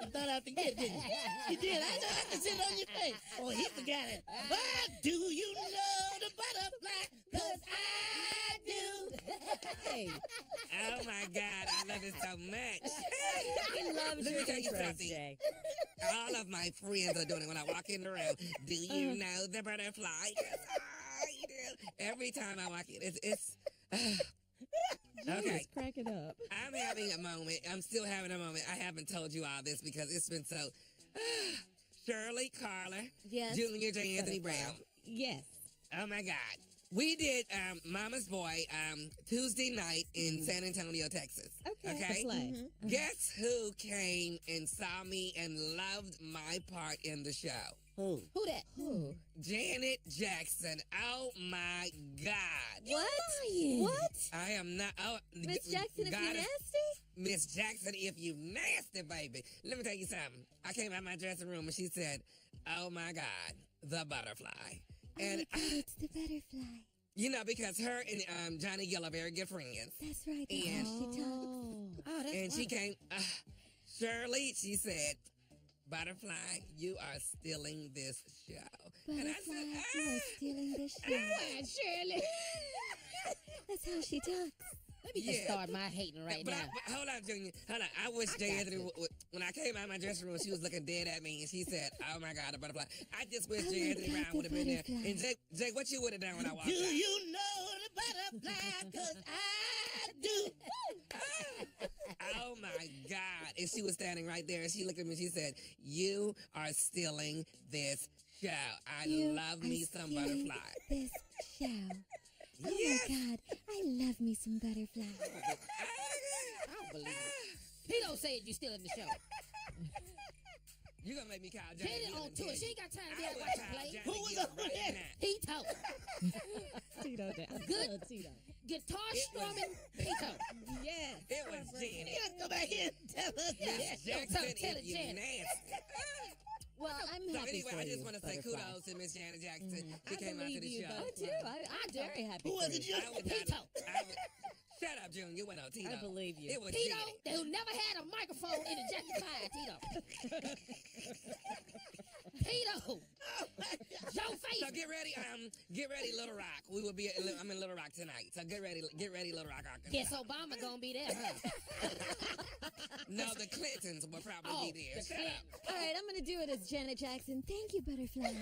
You thought I forget, didn't you? You did. I know I can see it on your face. Oh, he forgot it. But do you know the butterfly? 'Cause I do. Hey, Oh my God, I love it so much. he loves Let your me tell you intros, something. Jay. All of my friends are doing it when I walk in the room. Do you know the butterfly? Yes, I do. Every time I walk in, it's okay. Just crack it up. I'm having a moment. I'm still having a moment. I haven't told you all this because it's been so. Shirley Carler, Yes. Junior J. Anthony Brown. Yes. Oh my God. We did Mama's Boy Tuesday night in San Antonio, Texas. Okay. The play. Guess who came and saw me and loved my part in the show? Who? Who that? Who? Janet Jackson. Oh my God. What? What? I am not. Oh, Miss Jackson, if God you're is- nasty? Miss Jackson, if you nasty, baby. Let me tell you something. I came out of my dressing room and she said, oh my God, the butterfly. And it's the butterfly. you know, because her and Johnny Gill are very good friends. That's right. That's And- how she talks. Oh, that's And she wonderful. came, Shirley, she said, butterfly, you are stealing this show. And I said, Butterfly, you are stealing the show. Shirley. That's how she talks. Let me just Yeah. start my hating right but now. but hold on, Junior. Hold on. I wish Jay got Anthony, when I came out of my dressing room, she was looking dead at me, and she said, "Oh my God, the butterfly." I just wish Oh Jay my Anthony God, Brown the would have been there. butterfly. And Jay, what you would have done when I walked Do out? you know the butterfly? 'Cause I do. Oh my God! And she was standing right there, and she looked at me, and she said, "You are stealing this show. I You love are me some stealing butterfly." This show. Oh Yes. my God, I love me some butterfly. I don't believe it. He don't say it, you still in the show. You gonna make me call Jay? Get it Gill on and to tell it. She you. ain't got time to be I out will watching call play. Johnny Who was Gill over right there? now. He talk. Tito Day. I Good. love Tito. Guitar It was- strumming. He talk. Yes. It was Janet. You gotta come back here and tell us Yeah. that. Jackson, Tell if it, you Janet. nasty. Well, I'm So happy anyway, for I you, just want to say Butterfly. kudos to Miss Janet Jackson. She I came out to believe the you, show. I do. I'm very happy Who for was it? you. You? I would Tito. not. Shut up, June. You went on Tito. I believe you. It was Tito, Janet. who never had a microphone in a Jackie Pie, Tito. Tito. Joe face. So get ready, Little Rock. We will be. I'm in Little Rock tonight. So get ready, Little Rock, Arkansas. Guess Obama gonna be there, huh? No, the Clintons will probably Oh, be there. the Shut Clintons. up. All right, I'm going to do it as Janet Jackson. Thank you, Butterfly.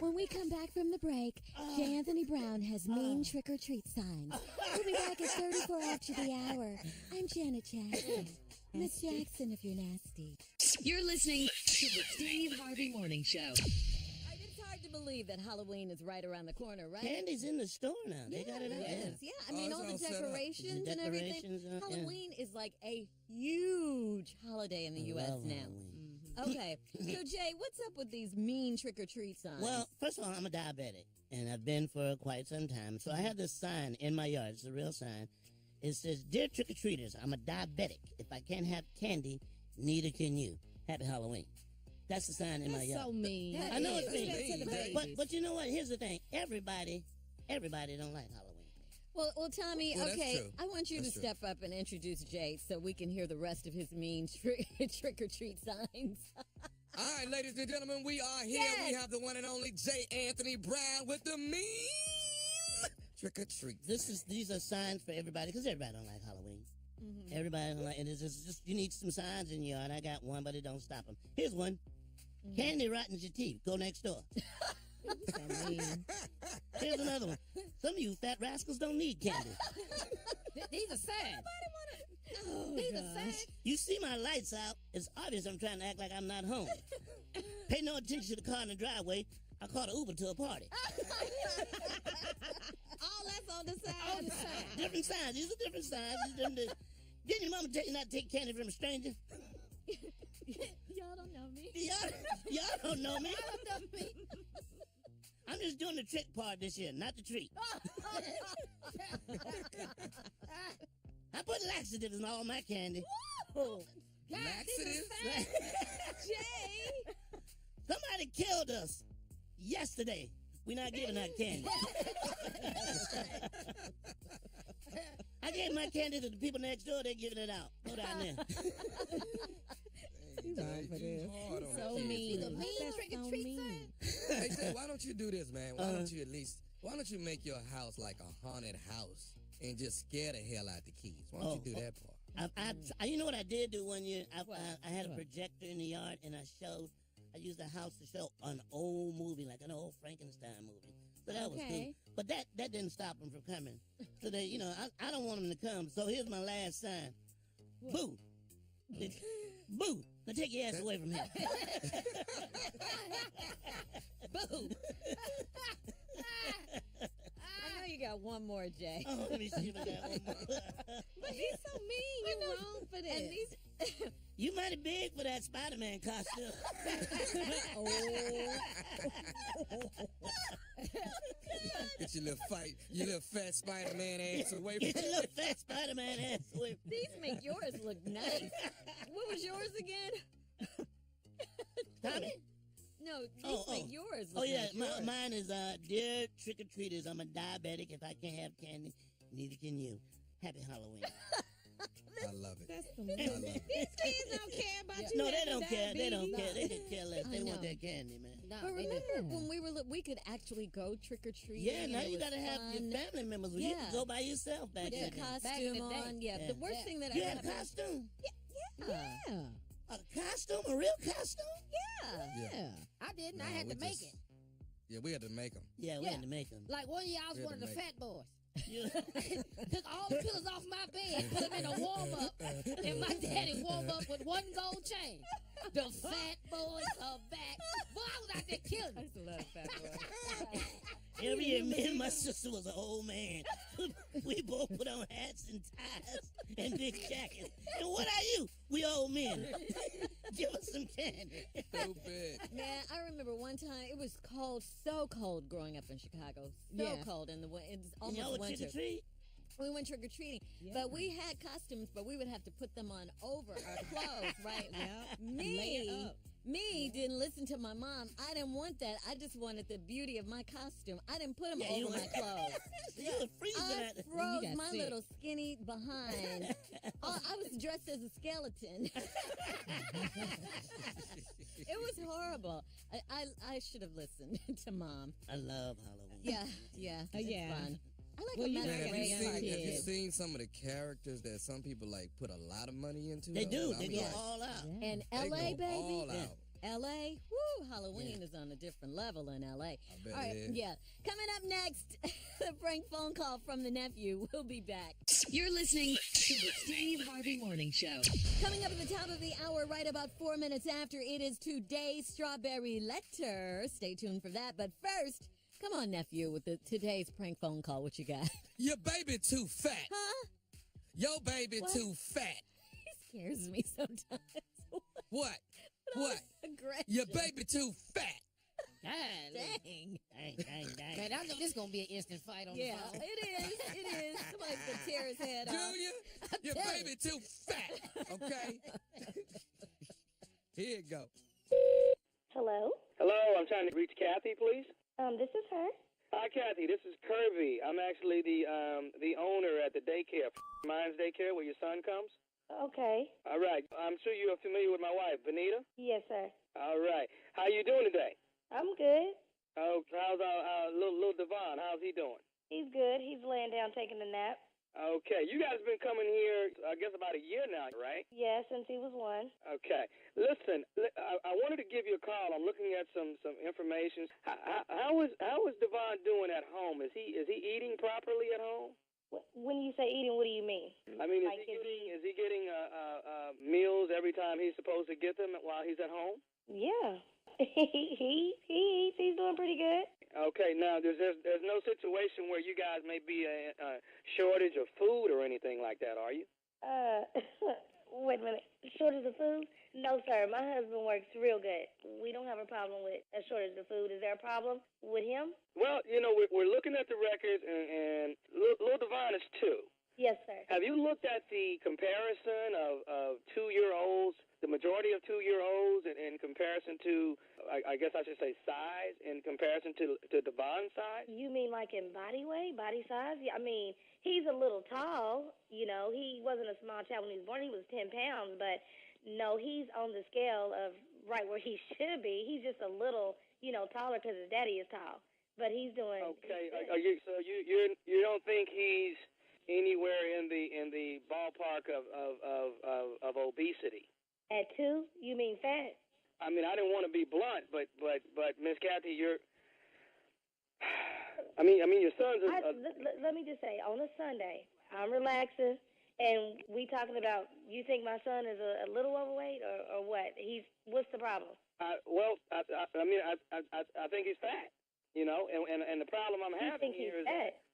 When we come back from the break, J. Anthony Brown has mean trick-or-treat signs. We'll be back at 34 after the hour. I'm Janet Jackson. Miss Jackson, if you're nasty. You're listening to the Steve Harvey Morning Show. It's hard to believe that Halloween is right around the corner, right? Candy's in the store now. They got it out It there. is, yeah. I mean, it's all the all set up. decorations The and everything. decorations, yeah. Halloween is like a huge holiday in the U.S. Love now. Halloween. Okay, so Jay, what's up with these mean trick-or-treat signs? Well, first of all, I'm a diabetic, and I've been for quite some time. So I have this sign in my yard. It's a real sign. It says, "Dear trick-or-treaters, I'm a diabetic. If I can't have candy, neither can you. Happy Halloween." That's the sign in my That's yard. so mean. I know it's Do that mean, to the but babies. you know what? Here's the thing. Everybody don't like Halloween. Well, Tommy, Well, that's okay, true. I want you That's to true. step up and introduce Jay so we can hear the rest of his mean trick-or-treat signs. All right, ladies and gentlemen, we are here. Yes. We have the one and only J. Anthony Brown with the mean trick or treat. These are signs for everybody because everybody don't like Halloween. Everybody don't like it. It's just you need some signs in your yard. I got one, but it don't stop them. Here's one. Candy rottens your teeth. Go next door. So mean. Here's another one. Some of you fat rascals don't need candy. These are sad. Oh, These are sad. You see my lights out. It's obvious I'm trying to act like I'm not home. Pay no attention to the car in the driveway. I caught an Uber to a party. All that's on the side. On the side. Different signs. These are different signs. Didn't your mama tell you not to take candy from a stranger? Y'all don't know me. Y'all don't know me. I don't know me. I'm just doing the trick part this year, not the treat. I put laxatives in all my candy. Woo! Laxatives? Jay! Somebody killed us yesterday. We're not giving out candy. I gave my candy to the people next door. They're giving it out. Go down there. You wrong for this. So mean. The mean That's trick or so treat mean. thing. Hey, say, why don't you do this, man? Why don't you make your house like a haunted house and just scare the hell out the kids? Why don't you do that part? You know what I did do one year? I had a projector in the yard, and I used the house to show an old movie, like an old Frankenstein movie. So that was cool. But that didn't stop them from coming. So they, I don't want them to come. So here's my last sign. Boo. Boo. Now take your ass away from here. Boo. I know you got one more, Jay. Oh, let me see if I got one more. But he's so mean. You're wrong for this. And these... You mighty big for that Spider-Man costume. Get your little fat Spider-Man ass away from Get your little fat Spider-Man ass away from These make yours look nice. What was yours again? Tommy? No, these make yours look Oh, yeah. nice. Mine is, dear trick-or-treaters, I'm a diabetic. If I can't have candy, neither can you. Happy Halloween. I love it. That's the I love These it. kids don't care about you. No, they having don't care. They don't diabetes. care. They could care less. I They want know. that candy, man. No, But they do. remember when we were we could actually go trick or treating. Yeah, now you gotta have your family members. You Yeah. can go by yourself back Put in your the day. Back in costume the day. on. Yeah. Yeah. The worst thing that You ever had a happened. costume? Yeah. A costume? A real costume? Yeah. I didn't. I No, had we to make just- it. Yeah, we had to make them. Yeah, we Yeah. had to make them. Like one year I was We had one of to the make fat boys. You- Took all the pillows off my bed, put them in a warm up, and my daddy warmed up with one gold chain. The fat boys are back. Boy, I was out there killing them. I love fat boy. Every year, me and my sister was an old man. We both put on hats and ties and big jackets. And what are you? We old men. Give us some candy. Stupid. Man, I remember one time it was cold, so cold growing up in Chicago. So Yeah. cold in the winter. It's And y'all almost would winter. trick or treat? We went trick or treating, but we had costumes, but we would have to put them on over our clothes, right? Yep. Lay it up. Me didn't listen to my mom. I didn't want that. I just wanted the beauty of my costume. I didn't put them Yeah, you over my would- clothes. You were freezing I at it. froze got my sick. little skinny behind. I was dressed as a skeleton. It was horrible. I should have listened to mom. I love Halloween. Yeah. It's Yeah. fun. I like Well, a you matter gotta of Man, get have young you kids. seen some of the characters that some people like put a lot of money into? They though? do. I They mean, go like, all out. And they LA, go baby. all Yeah. out. LA, woo, Halloween is on a different level in LA. I bet All right, it is. yeah. Coming up next, the prank phone call from the nephew. We'll be back. You're listening to the Steve Harvey Morning Show. Coming up at the top of the hour, right about 4 minutes after, it is today's strawberry letter. Stay tuned for that. But first, come on, nephew, with today's prank phone call. What you got? Your baby too fat. Huh? Your baby What? too fat. He scares me sometimes. What? What? Aggression. Your baby too fat. Dang. Dang. Dang. Man, I know this gonna be an instant fight on Yeah, the phone. it is. Somebody's going to tear his head off. Junior, your tell baby too fat. Okay? Here you go. Hello? Hello, I'm trying to reach Kathy, please. This is her. Hi, Kathy. This is Kirby. I'm actually the owner at the daycare, Mines Daycare, where your son comes. Okay. All right. I'm sure you are familiar with my wife, Benita. Yes, sir. All right. How you doing today? I'm good. Oh, how's our little Devon? How's he doing? He's good. He's laying down taking a nap. Okay. You guys been coming here, I guess, about a year now, right? Yeah, since he was one. Okay. Listen, I wanted to give you a call. I'm looking at some information. How is Devon doing at home? Is he eating properly at home? When you say eating, what do you mean? I mean, Like, is he getting meals every time he's supposed to get them while he's at home? Yeah. he eats. He's doing pretty good. Okay. Now, there's no situation where you guys may be a shortage of food or anything like that, are you? Wait a minute. Shortage of food? No, sir. My husband works real good. We don't have a problem with a shortage of food. Is there a problem with him? Well, we're looking at the records, and Lil Divine is 2. Yes, sir. Have you looked at the comparison of 2-year-olds, the majority of 2-year-olds, in comparison to, I guess I should say, size, in comparison to Devon's size? You mean like in body weight, body size? Yeah, I mean, he's a little tall. He wasn't a small child when he was born. He was 10 pounds, but no, he's on the scale of right where he should be. He's just a little, taller because his daddy is tall. But he's doing. Okay, so you don't think he's anywhere in the ballpark of obesity? At 2, you mean fat? I mean, I didn't want to be blunt, but Miss Kathy, you're. I mean, your son's. Let me just say, on a Sunday, I'm relaxing, and we talking about. You think my son is a little overweight, or what? What's the problem? I think he's fat. And the problem I'm having here is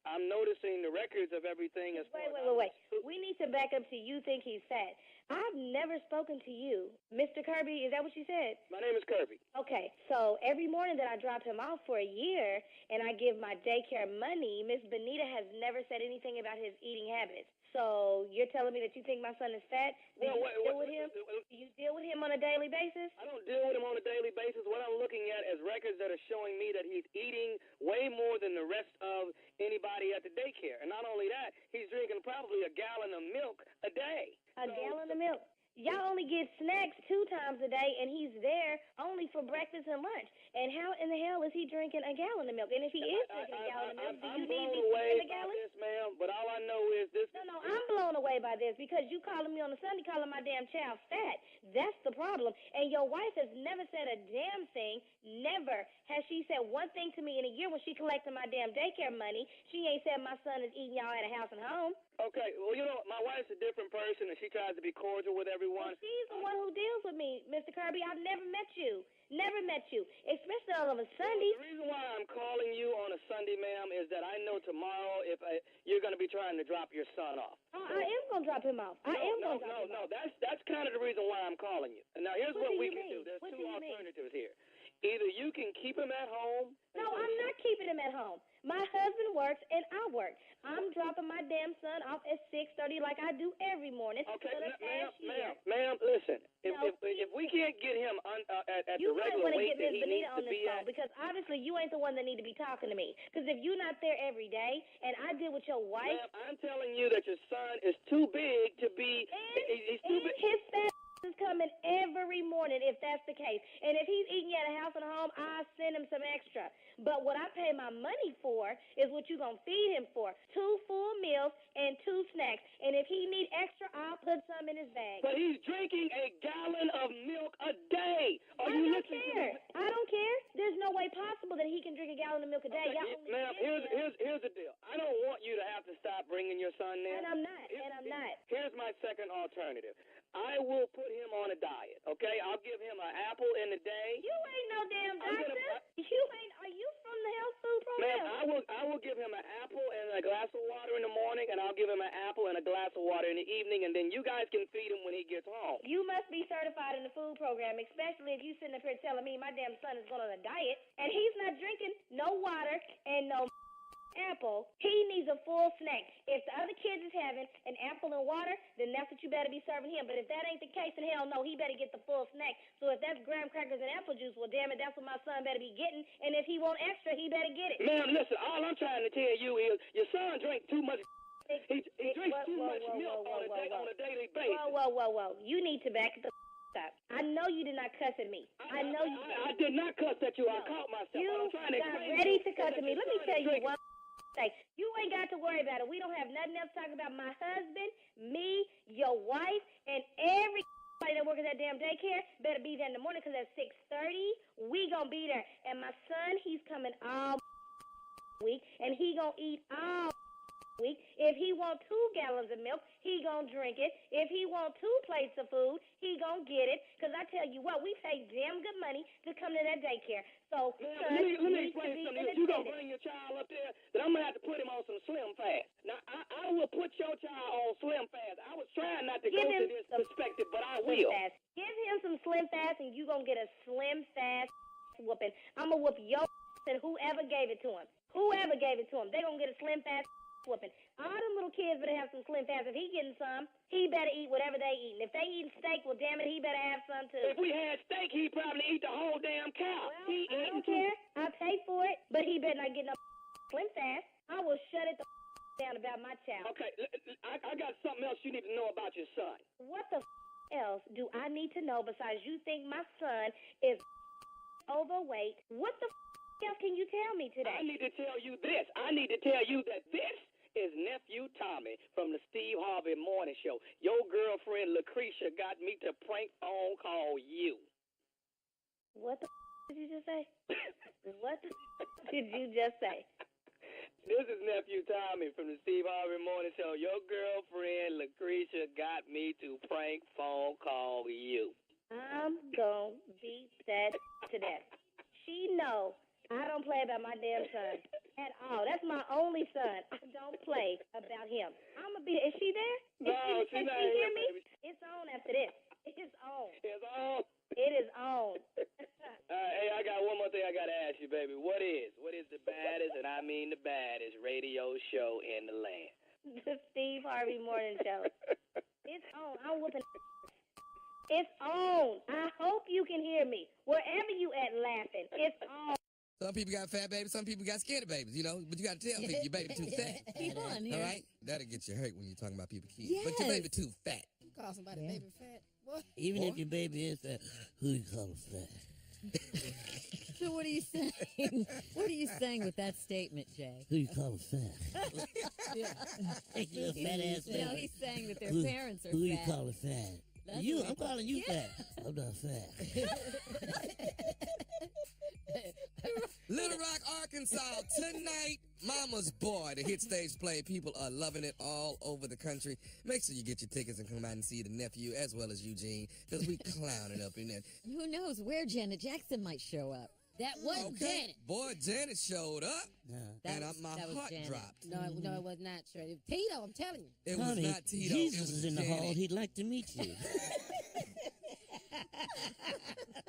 I'm noticing the records of everything. Wait. We need to back up to you think he's fat. I've never spoken to you. Mr. Kirby, is that what you said? My name is Kirby. Okay, so every morning that I drop him off for a year and I give my daycare money, Miss Benita has never said anything about his eating habits. So you're telling me that you think my son is fat? Do you deal with him? Do you deal with him on a daily basis? I don't deal with him on a daily basis. What I'm looking at is records that are showing me that he's eating way more than the rest of anybody at the daycare. And not only that, he's drinking probably a gallon of milk a day. A gallon of milk? Y'all only get snacks 2 times a day, and he's there only for breakfast and lunch. And how in the hell is he drinking a gallon of milk? And if he is drinking a gallon of milk, do you need me to drink a gallon? This, ma'am, but all I know is this. No, I'm blown away by this because you calling me on a Sunday calling my damn child fat. That's the problem. And your wife has never said a damn thing. Never has she said one thing to me in a year when she collected my damn daycare money. She ain't said my son is eating y'all at a house and home. Okay, well, my wife's a different person, and she tries to be cordial with everyone. Well, she's the one who deals with me, Mr. Kirby. I've never met you. Never met you, especially all of a Sunday. The reason why I'm calling you on a Sunday, ma'am, is that I know tomorrow you're going to be trying to drop your son off. I am going to drop him off. No, that's kind of the reason why I'm calling you. And now, here's what we can do. There's 2 alternatives here. Either you can keep him at home. No, I'm not keeping him at home. My husband works and I work. I'm dropping my damn son off at 6:30 like I do every morning. Okay, ma'am, listen. If we can't get him at the regular weight that he needs to be at, because obviously you ain't the one that need to be talking to me. Because if you're not there every day and I deal with your wife, ma'am, I'm telling you that your son is too big to be. He's too big. His fat is coming every morning if that's the case. And if he's eating at a house and home, I send him some extra. But what I pay my money for is what you're going to feed him for. 2 full meals and 2 snacks. And if he need extra, I'll put some in his bag. But he's drinking a gallon of milk a day. I don't care. I don't care. There's no way possible that he can drink a gallon of milk a day. Okay, ma'am, here's the deal. I don't want you to have to stop bringing your son there. And I'm not. Here's my second alternative. I will put him on a diet, okay? I'll give him an apple in a day. You ain't no damn doctor. Are you from the health food program? Ma'am, I will give him an apple and a glass of water in the morning, and I'll give him an apple and a glass of water in the evening, and then you guys can feed him when he gets home. You must be certified in the food program, especially if you sitting up here telling me my damn son is going on a diet, and he's not drinking no water and no apple. He needs a full snack. If the other kids is having an apple and water, then that's what you better be serving him. But if that ain't the case, then hell no, he better get the full snack. So if that's graham crackers and apple juice, well, damn it, that's what my son better be getting. And if he want extra, he better get it. Ma'am, listen, all I'm trying to tell you is your son drinks too much. He drinks too much milk on a daily basis. Whoa. You need to back the up. I know you did not cuss at me. I know you did. I did not cuss at you. I caught myself. You got ready to cuss at me. Let me tell you one thing. You ain't got to worry about it. We don't have nothing else to talk about. My husband, me, your wife, and everybody that works at that damn daycare better be there in the morning because at 6:30, we gonna be there. And my son, he's coming all week, and he gonna eat all week. If he want 2 gallons of milk, he gonna drink it. If he want 2 plates of food, he gonna get it. Because I tell you what, we pay damn good money to come to that daycare. So, Let me explain something to you. You gonna bring your child up there, then I'm gonna have to put him on some Slim Fast. Now, I will put your child on Slim Fast. I was trying not to go to this perspective, but I will. Fast. Give him some Slim Fast, and you gonna get a Slim Fast whooping. I'm gonna whoop your and whoever gave it to him. Whoever gave it to him, they gonna get a Slim Fast whooping. All them little kids better have some Slim Fast. If he getting some, he better eat whatever they eating. If they eating steak, well, damn it, he better have some too. If we had steak, he'd probably eat the whole damn cow. Well, I don't care. I'll pay for it, but he better not get no Slim Fast. I will shut it the down about my child. Okay, I got something else you need to know about your son. What the else do I need to know besides you think my son is overweight? What the else can you tell me today? I need to tell you this. I need to tell you that this is Nephew Tommy from the Steve Harvey Morning Show. Your girlfriend Lucretia got me to prank phone call you. What the did you just say? What the did you just say? This is Nephew Tommy from the Steve Harvey Morning Show. Your girlfriend Lucretia got me to prank phone call you. I'm gonna beat that to death. She knows I don't play about my damn son at all. That's my only son. I don't play about him. I'm gonna be. Is she there? No, she's not here, hear me? baby. It's on after this. It's on. It's on. It is on. Hey, I got one more thing I gotta ask you, baby. What is the baddest, and I mean the baddest, radio show in the land? The Steve Harvey Morning Show. It's on. I'm whooping. It's on. I hope you can hear me. Wherever you at laughing, it's on. Some people got fat babies, some people got skinny babies, you know, but you got to tell people your baby too fat. Keep on here. All right? That'll get you hurt when you're talking about people kids. Yes. But your baby too fat. You call somebody baby fat? What? Even if your baby is fat, who you call fat? So what are you saying? What are you saying with that statement, Jay? Who you call fat? Take your little fat ass baby. No, he's saying that their parents are who fat. you calling fat? That's You, what I'm calling you fat. I'm not fat. Little Rock, Arkansas, tonight, Mama's Boy, the hit stage play. People are loving it all over the country. Make sure you get your tickets and come out and see the nephew as well as Eugene, because we clowning up in there. Who knows where Janet Jackson might show up? That wasn't Janet. Boy, Janet showed up, and my that was heart Janet. dropped. No, it was not straight. Tito, I'm telling you. It was Honey, not Tito. Jesus it was is in the Janet. hall. He'd like to meet you.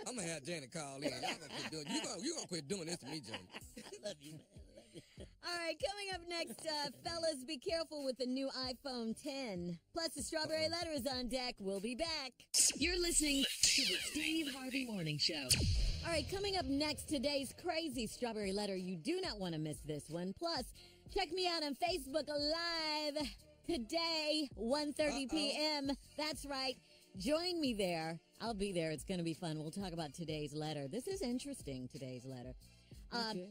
I'm going to have Janet call in. Y'all gonna quit doing, you gonna quit doing this to me, Janet. I love you, man. I love you. All right, coming up next, fellas, be careful with the new iPhone 10. Plus, the Strawberry Letter is on deck. We'll be back. You're listening to the Steve Harvey Morning Show. All right, coming up next, today's crazy Strawberry Letter. You do not want to miss this one. Plus, check me out on Facebook Live today, 1:30 p.m. That's right. Join me there. I'll be there. It's going to be fun. We'll talk about today's letter. This is interesting, today's letter. And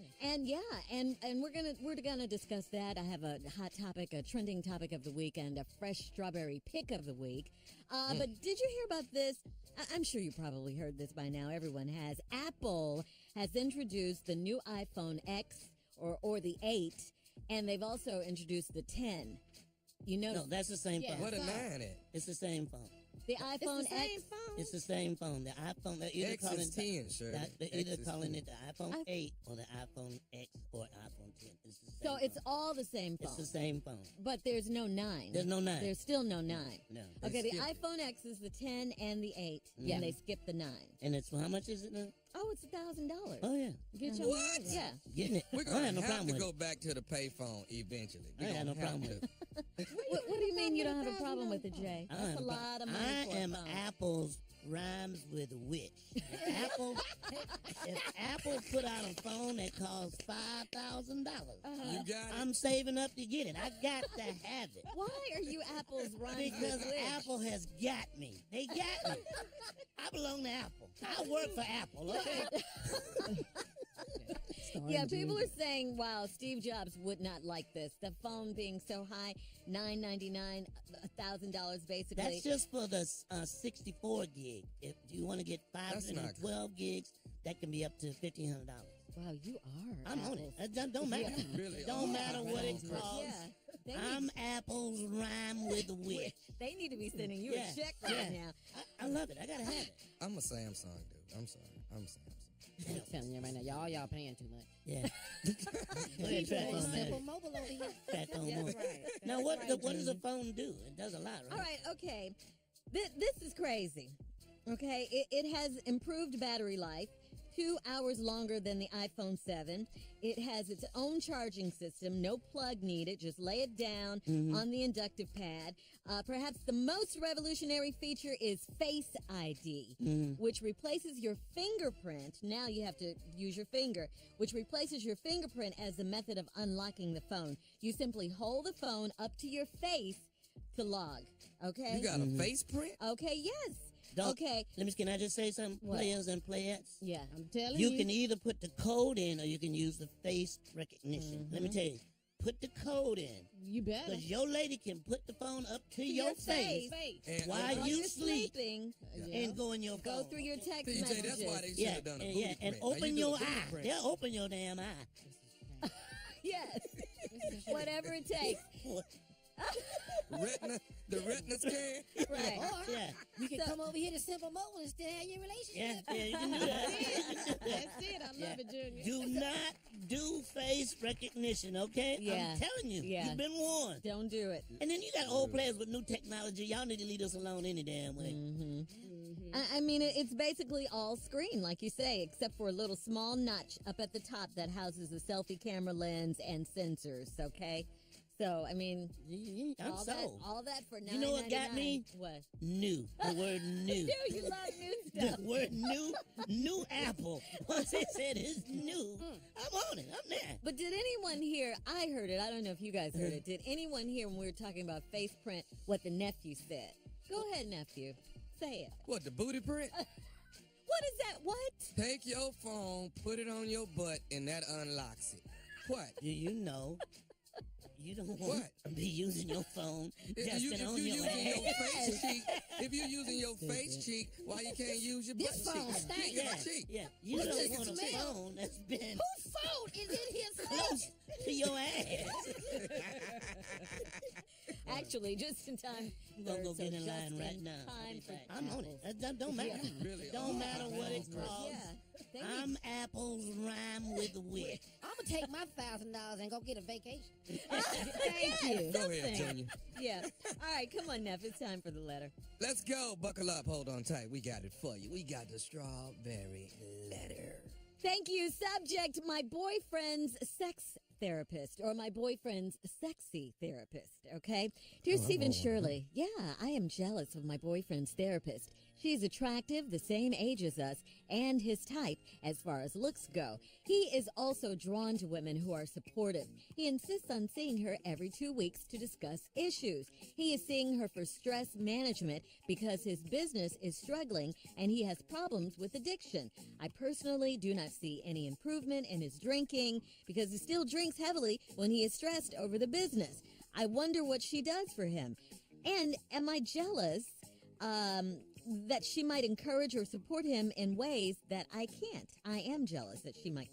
we're gonna discuss that. I have a hot topic, a trending topic of the week, and a fresh strawberry pick of the week. But did you hear about this? I'm sure you probably heard this by now. Everyone has. Apple has introduced the new iPhone X or the 8, and they've also introduced the 10. You know, No, that's the same phone. What a 9 at? It's the same phone. the iPhone X. It's the same phone. The iPhone, they're either X calling is 10, sure. They're either X is calling 10. it the iPhone 8 or the iPhone X or iPhone 10. It's the same So it's phone. all the same phone. It's the same phone. But there's no 9. There's no 9. There's still no 9. No. Okay, the skipped it. iPhone X is the 10 and the 8, Yeah. and they skipped the 9. And it's how much is it now? Oh, it's $1,000. Oh yeah, Get your What? money. Yeah. getting it. We're I going ain't to no have problem to with go it. back to the payphone eventually. I ain't no problem with it. What do you mean you don't have a problem with it, Jay? I That's am a lot of money I for am a phone. Apple's rhymes with witch. If Apple put out a phone that costs $5,000, You got it? I'm saving up to get it. I got to have it. Why are you Apple's rhymes Because with witch? Apple has got me. They got me. I belong to Apple. I work for Apple, okay? Yeah, people are saying, wow, Steve Jobs would not like this. The phone being so high, $999, $1,000 basically. That's just for the 64 gig. If you want to get That's not 512 gigs, that can be up to $1,500. Wow, you are. I'm on it. It don't matter. You really Don't are. matter what it costs. Yeah. I'm apples rhyme with wit. They need to be sending you a check right now. I love it. I gotta have it. I'm a Samsung dude. I'm sorry. I'm Samsung. I'm telling you right now, y'all paying too much. Yeah. Go ahead, track on, man. Simple mobile over here. Track on That's more. right. Now, what does a phone do? It does a lot, right? All right, okay. This is crazy. Okay, it has improved battery life, 2 hours longer than the iPhone 7. It has its own charging system, no plug needed. Just lay it down on the inductive pad. Perhaps the most revolutionary feature is Face ID, which replaces your fingerprint. Now you have to use your finger, which replaces your fingerprint as the method of unlocking the phone. You simply hold the phone up to your face to log. Okay? You got a face print? Okay, yes. Okay. Can I just say something? What? Players and playettes? Yeah. I'm telling you. You can either put the code in or you can use the face recognition. Let me tell you, put the code in. You better. Because your lady can put the phone up to your face And- while you you're sleep sleeping, and go in your phone. go through your text TJ, messages. that's why they should have done a booty and print. Now, open you do your a booty eye. print. They'll open your damn eye. Yes. Whatever it takes. The retina scan. Right. Or Yeah. you can come over here to Simple Mobile and still have your Yeah, relationship. yeah, you can do that. That's it. I love it, Junior. Do not do face recognition, okay? Yeah. I'm telling you. Yeah. You've been warned. Don't do it. And then you got old players with new technology. Y'all need to leave us alone any damn way. I mean, it's basically all screen, like you say, except for a little small notch up at the top that houses the selfie camera lens and sensors, okay? So, I mean, I'm all sold. that for $9.99. You know what got me? What? New. The word new. Dude, you love new stuff. The word new Apple. Once it said it's new, I'm on it. I'm there. But did anyone hear, I heard it, I don't know if you guys heard it, did anyone hear when we were talking about face print what the nephew said? Go ahead, nephew. Say it. What, the booty print? What is that? What? Take your phone, put it on your butt, and that unlocks it. What? Do you know? You don't want to be using your phone just on your using ass. your face cheek, if you're using your face cheek, why you can't use your butt This phone cheek? stinks. Your cheek. Yeah, you What don't does it want a smell? phone that's been Whose phone is in his close face? to your ass. Actually, just in time. We're going to go So get in just line right in now. Time for I'm on it. That don't matter. You really Don't are. matter what it costs. Yeah. They I'm apples rhyme with wit. I'm gonna take my $1,000 and go get a vacation. Thank you. Go ahead, Junior. Yeah. All right, come on, Neff. It's time for the letter. Let's go. Buckle up. Hold on tight. We got it for you. We got the strawberry letter. Thank you. Subject, my boyfriend's sex therapist or my boyfriend's sexy therapist, okay? Dear Stephen Shirley, yeah, I am jealous of my boyfriend's therapist. She's attractive, the same age as us, and his type as far as looks go. He is also drawn to women who are supportive. He insists on seeing her every 2 weeks to discuss issues. He is seeing her for stress management because his business is struggling and he has problems with addiction. I personally do not see any improvement in his drinking because he still drinks heavily when he is stressed over the business. I wonder what she does for him. And am I jealous that she might encourage or support him in ways that I can't? I am jealous that she might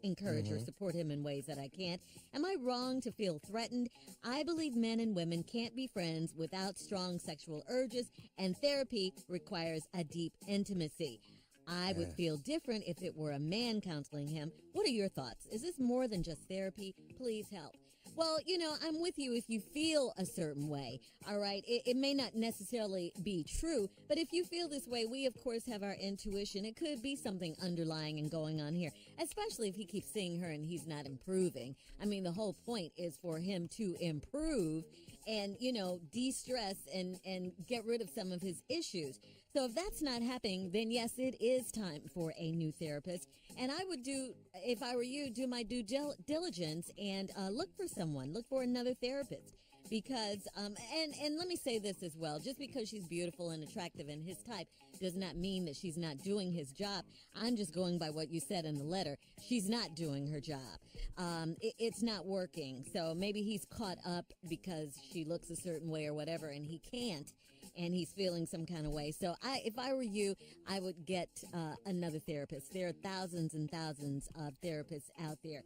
encourage or support him in ways that I can't. Am I wrong to feel threatened? I believe men and women can't be friends without strong sexual urges, and therapy requires a deep intimacy. I would feel different if it were a man counseling him. What are your thoughts? Is this more than just therapy? Please help. Well, you know, I'm with you if you feel a certain way, all right? It may not necessarily be true, but if you feel this way, we, of course, have our intuition. It could be something underlying and going on here, especially if he keeps seeing her and he's not improving. I mean, the whole point is for him to improve and, you know, de-stress and get rid of some of his issues. So if that's not happening, then yes, it is time for a new therapist. And I would do, if I were you, do my due diligence and look for someone, look for another therapist. Because, and let me say this as well, just because she's beautiful and attractive and his type does not mean that she's not doing his job. I'm just going by what you said in the letter. She's not doing her job. It's not working. So maybe he's caught up because she looks a certain way or whatever and he can't. and he's feeling some kind of way. So if I were you, I would get another therapist. There are thousands and thousands of therapists out there.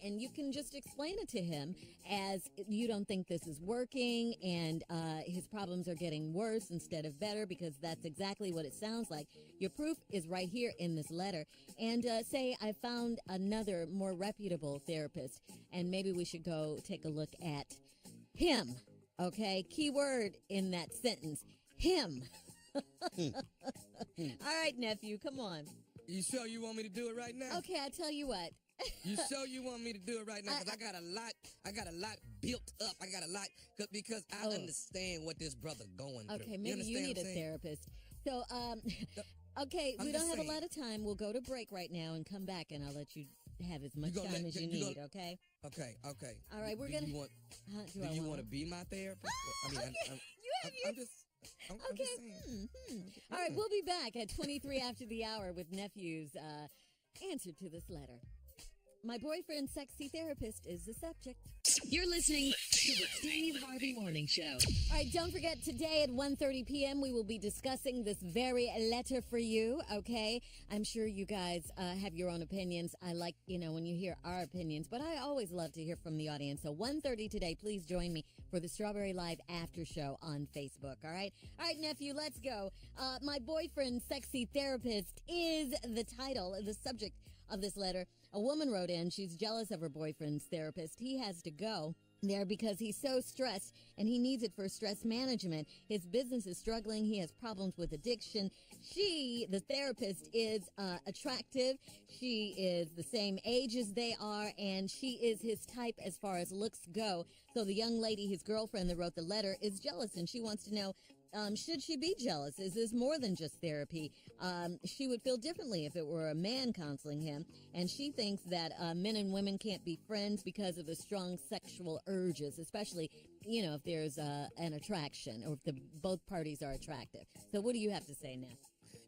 And you can just explain it to him as you don't think this is working, and his problems are getting worse instead of better, because that's exactly what it sounds like. Your proof is right here in this letter. And say, I found another more reputable therapist, and maybe we should go take a look at him. Okay? Key word in that sentence. Him. All right, nephew, come on. You sure you want me to do it right now? Okay, I tell you what. You sure you want me to do it right now? Because I got a lot built up. I got a lot because I understand what this brother going through. Okay, maybe you need a therapist. So, okay, we don't have a lot of time. We'll go to break right now and come back, and I'll let you have as much time as you need, okay? Okay. All right, we're going to... Do you want to be my therapist? I mean, I'm just saying. All right, we'll be back at 23 after the hour with Nephew's answer to this letter. My boyfriend's sexy therapist is the subject. You're listening to the Steve Harvey Morning Show. All right, don't forget, today at 1:30 p.m., we will be discussing this very letter for you, okay? I'm sure you guys have your own opinions. I like, when you hear our opinions, but I always love to hear from the audience. So 1:30 today, please join me for the Strawberry Live After Show on Facebook, all right? All right, nephew, let's go. My boyfriend's sexy therapist is the title, the subject of this letter. A woman wrote in. She's jealous of her boyfriend's therapist. He has to go there because he's so stressed, and he needs it for stress management. His business is struggling. He has problems with addiction. She, the therapist, is attractive. She is the same age as they are, and she is his type as far as looks go. So the young lady, his girlfriend that wrote the letter, is jealous, and she wants to know, should she be jealous? Is this more than just therapy? She would feel differently if it were a man counseling him. And she thinks that men and women can't be friends because of the strong sexual urges, especially, if there's an attraction or if both parties are attractive. So what do you have to say now?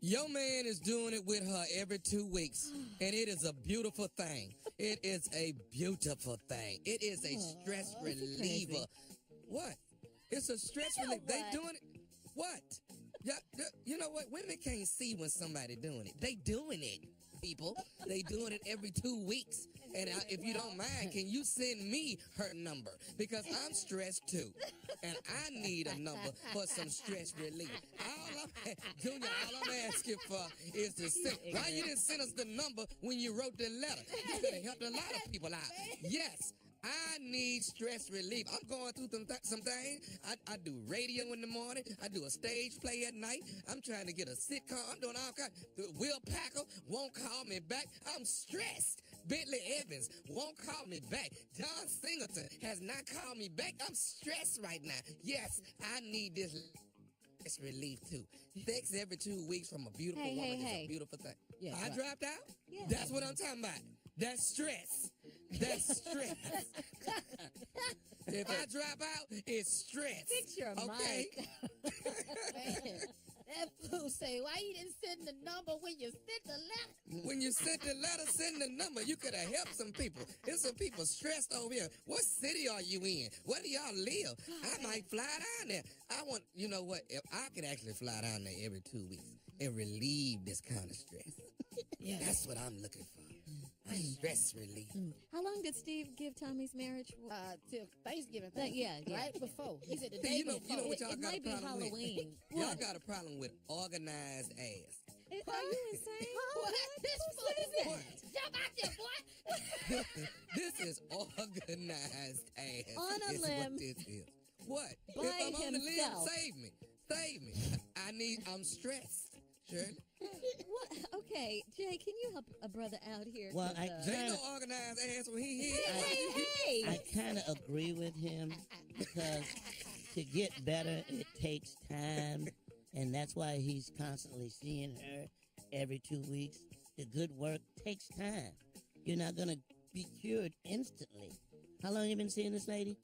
Your man is doing it with her every 2 weeks, and it is a beautiful thing. It is a beautiful thing. It is a stress reliever. What? It's a stress reliever. They doing it. What? Yeah, you know what? Women can't see when somebody doing it. They doing it, people. They doing it every 2 weeks. And if you don't mind, can you send me her number? Because I'm stressed too. And I need a number for some stress relief. Junior, all I'm asking for is to send. Why you didn't send us the number when you wrote the letter? You could have helped a lot of people out. Yes. I need stress relief. I'm going through some things. I do radio in the morning. I do a stage play at night. I'm trying to get a sitcom. I'm doing all kinds. Will Packer won't call me back. I'm stressed. Bentley Evans won't call me back. John Singleton has not called me back. I'm stressed right now. Yes, I need this relief too. Sex every 2 weeks from a beautiful woman is a beautiful thing. Yeah, I dropped out? Yeah. That's what I'm talking about. That's stress. That's stress. If I drop out, it's stress. Fix your mic. Man, that fool say, why you didn't send the number when you sent the letter? When you sent the letter, send the number. You could have helped some people. There's some people stressed over here. What city are you in? Where do y'all live? I might fly down there. You know what? If I could actually fly down there every 2 weeks and relieve this kind of stress. Yeah, that's what I'm looking for. Stress relief. How long did Steve give Tommy's marriage? Till Thanksgiving. Yeah. Right before. He said the day before. You know what y'all it got might a problem be Halloween. with? Y'all got a problem with organized ass. Are you insane? What? This fool. What? Jump out there, boy. This is organized ass. On a is limb. What this is. What? By if I'm on the limb, himself. save me. Save me. I'm stressed. Shirley? What? Okay, Jay, can you help a brother out here? Well, Jay no organized ass when he here. Hey. I kind of agree with him because to get better, it takes time. And that's why he's constantly seeing her every 2 weeks. The good work takes time. You're not going to be cured instantly. How long have you been seeing this lady?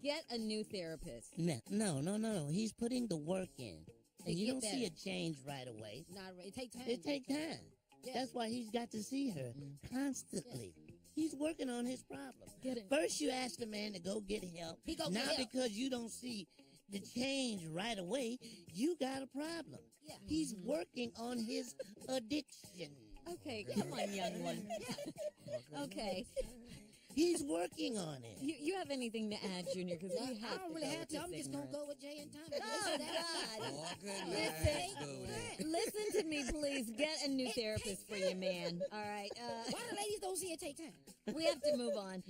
Get a new therapist. No. He's putting the work in. And you don't better. see a change right away. Not right. It takes time. It takes time. Yes. That's why he's got to see her constantly. Yes. He's working on his problem. Get it. First, you ask the man to go get help. He go not get help. because you don't see the change right away, you got a problem. Yeah. He's working on his addiction. Okay, come on, young one. Okay. He's working on it. You have anything to add, Junior? Because we have I don't to really go have with to. I'm this just gonna ignorance. go with Jay and Tommy. Oh, God. All good Listen, listen to me, please. Get a new therapist for your man. All right. Why the ladies don't see it take time? We have to move on.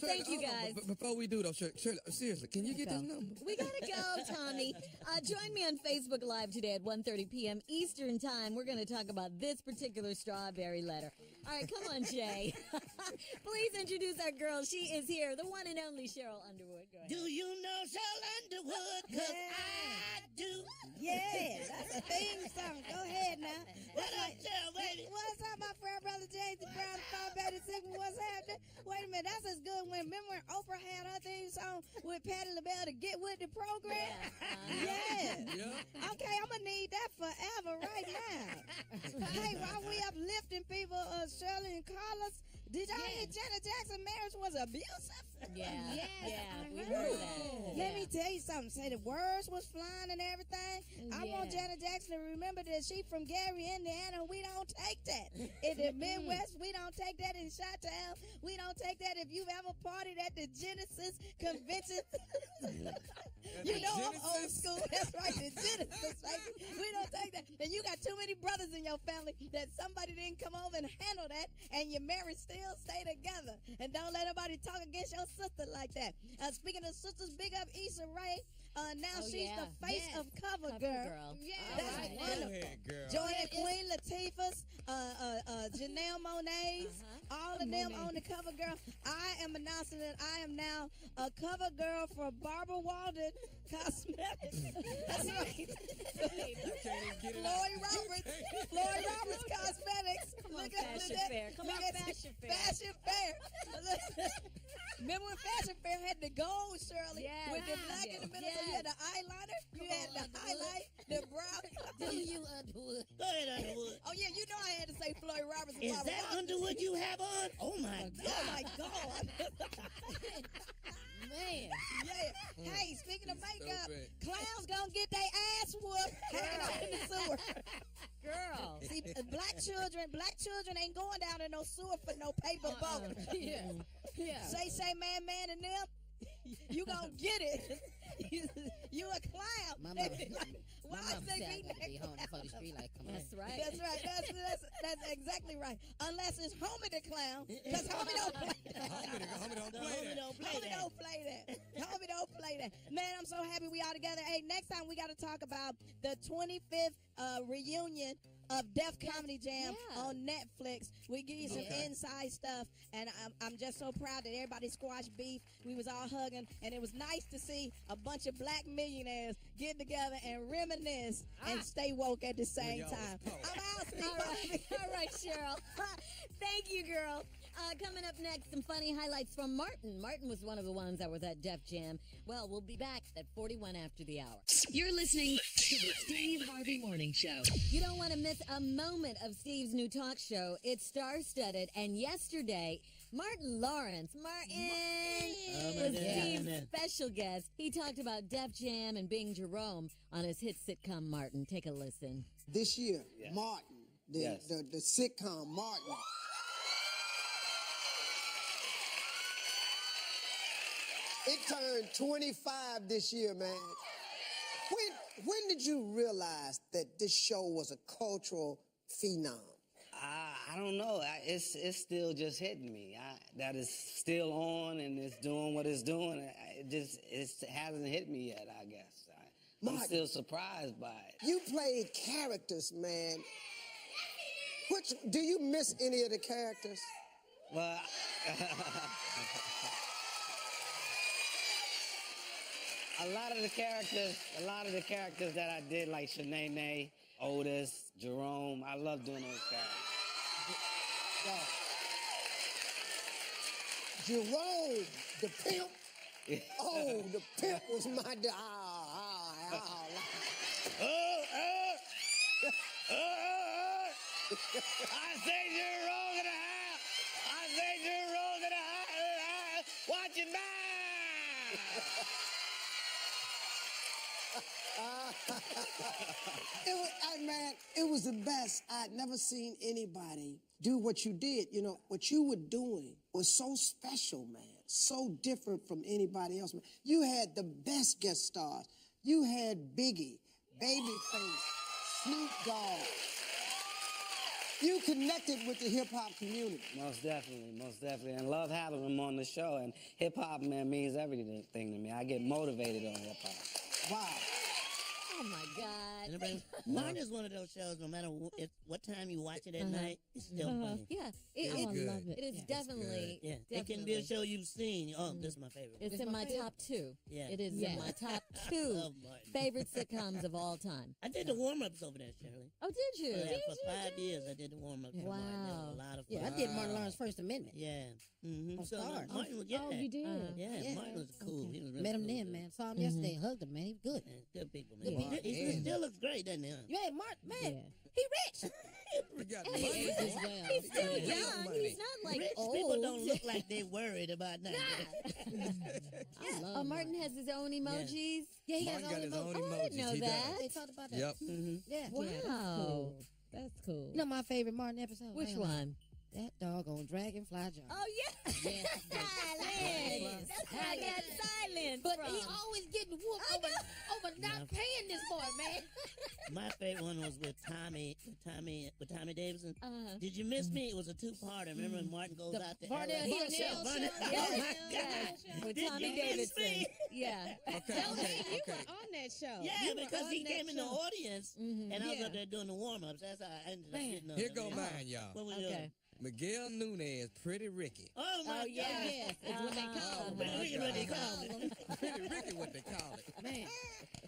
Thank you, hold on, guys. but before we do, though, Shirley, seriously, can you get this number? We gotta go, Tommy. Join me on Facebook Live today at 1:30 p.m. Eastern Time. We're gonna talk about this particular strawberry letter. All right, come on, Jay. Please introduce our girl. She is here, the one and only Cheryl Underwood. Go ahead. Do you know Cheryl Underwood? 'Cause I do. Yeah, that's a theme song. Go ahead now. What up, Cheryl, baby? What's up, my friend, brother Jason Brown, Phone Baby Sick? What's happening? Wait a minute, that's as good when, remember when Oprah had her theme song with Patti LaBelle to get with the program? Yeah. Okay, I'm going to need that forever right now. Hey, while we uplifting people, Shirley and Carlos, did y'all hear Janet Jackson's marriage was abusive? Yeah. We Ooh. heard that. Let me tell you something. Say the words was flying and everything. I want Janet Jackson to remember that she from Gary, Indiana. We don't take that. In the Midwest, we don't take that. In Chi-Town, we don't take that. If you've ever partied at the Genesis convention, you know I'm old school. That's right, the Genesis. Right? We don't take that. And you got too many brothers in your family that somebody didn't come over and handle that, and your marriage still stay together. And don't let nobody talk against your sister like that. Speaking of sisters, big up Issa Rae. Now she's the face of Cover Girl. Yeah, That's right. wonderful. Go ahead, girl. Joining Queen Latifah's, Janelle Monáe's, all of them on the Cover Girl. I am announcing that I am now a Cover Girl for Barbara Walden Cosmetics. That's right. Floyd Roberts Cosmetics. Come on, Look at Fashion that. Fair. Come Look on, at Fashion Fair. Fashion Fair. Remember when Fashion Fair had the gold, Shirley? Yes. With the black in the middle, so you had the eyeliner, you had the highlight, the brow. Do you, Underwood? Go ahead, Underwood. Oh, yeah, you know I had to say Floyd Roberts. Is that Underwood you have on? Oh, my God. Oh, my God. Man. Yeah. Hey, speaking of makeup, Stupid. clowns gonna get their ass whooped hanging out in the sewer. Girl. See, black children ain't going down in no sewer for no paper boat. Yeah. Say, man, and them, you gonna get it. You a clown. My They mom, be like, my why mom they said I beating gotta that be home clown? before the street light come on. That's right. That's right. That's exactly right. Unless it's Homie the clown, because Homie don't play that. Homie don't play Homie that. don't play Homie that. don't play that. Homie don't play that. Man, I'm so happy we all together. Hey, next time we got to talk about the 25th reunion of Def Comedy Jam on Netflix. We give you some inside stuff, and I'm just so proud that everybody squashed beef. We was all hugging, and it was nice to see a bunch of black millionaires get together and reminisce and stay woke at the same time. I'm out, Steve. All right, Cheryl. Thank you, girl. Coming up next, some funny highlights from Martin. Martin was one of the ones that was at Def Jam. Well, we'll be back at 41 after the hour. You're listening to the Steve Harvey Morning Show. You don't want to miss a moment of Steve's new talk show. It's star-studded, and yesterday, Martin Lawrence, was Steve's special guest. He talked about Def Jam and being Jerome on his hit sitcom Martin. Take a listen. This year, Martin, the sitcom Martin. It turned 25 this year, man. When did you realize that this show was a cultural phenom? I don't know. It's still just hitting me. That is still on and it's doing what it's doing. It hasn't hit me yet, I guess. I'm still surprised by it. You played characters, man. Do you miss any of the characters? Well, a lot of the characters that I did, like Shanae, Otis, Jerome, I love doing those characters. Jerome, the pimp. Oh, the pimp was my I say Jerome in the house. I say Jerome in the house. Watch it now. Man, it was the best. I'd never seen anybody do what you did. You know, what you were doing was so special, man. So different from anybody else, man. You had the best guest stars. You had Biggie, Babyface, Snoop Dogg. You connected with the hip-hop community. Most definitely. And love having him on the show. And hip-hop, man, means everything to me. I get motivated on hip-hop. Wow. Oh my God! Martin is one of those shows. No matter what time you watch it at night, it's still funny. Yeah, I love it. It is definitely. Yeah, it can be a show you've seen. Oh, this is my favorite. It's in my top 2. Yeah, it is in my top 2 favorite sitcoms of all time. I did the warm-ups over there, Shirley. Oh, did you? Yeah, for 5 years I did the warm-ups. Wow, a lot of fun. Yeah, I did Martin Lawrence First Amendment. Yeah. On So Stars. Martin would get that. you did? Yeah, Martin was cool. He was really Met him cool, then, dude. man. Saw him yesterday. Hugged him, man. He was good. Yeah, good people, man. Good people. He still looks great, doesn't he? Huh? Yeah, Martin, man, he rich. We got And money. he's still young. He's not like Rich old. people don't look like they worried about nothing. Martin has his own emojis. Yeah, he Martin got his own Oh, I didn't emojis. know He that. does. They talked about that. Yep. Yeah. Wow. That's cool. You know my favorite Martin episode? Which Hang on. one? That doggone Dragonfly John. Oh yeah. Silence. That's where I got silence. But from. he always getting whooped over not paying this boy, man. My favorite one was with Tommy Davidson. Did you miss me? It was a 2-parter. Remember when Martin goes out to Barnell LA? Hill Show. Oh my God! With Did Tommy you miss Davidson. me? Yeah. You were on that show. Yeah, You were because on he that came in the show. audience, and I was up there doing the warm-ups. That's how I ended up getting up. Here there. go mine, y'all. What we Okay. doing? Miguel Nunez, Pretty Ricky. Oh my God! Yes, it's what they call Pretty Ricky, what they call it. Pretty Ricky, what they call it. Man.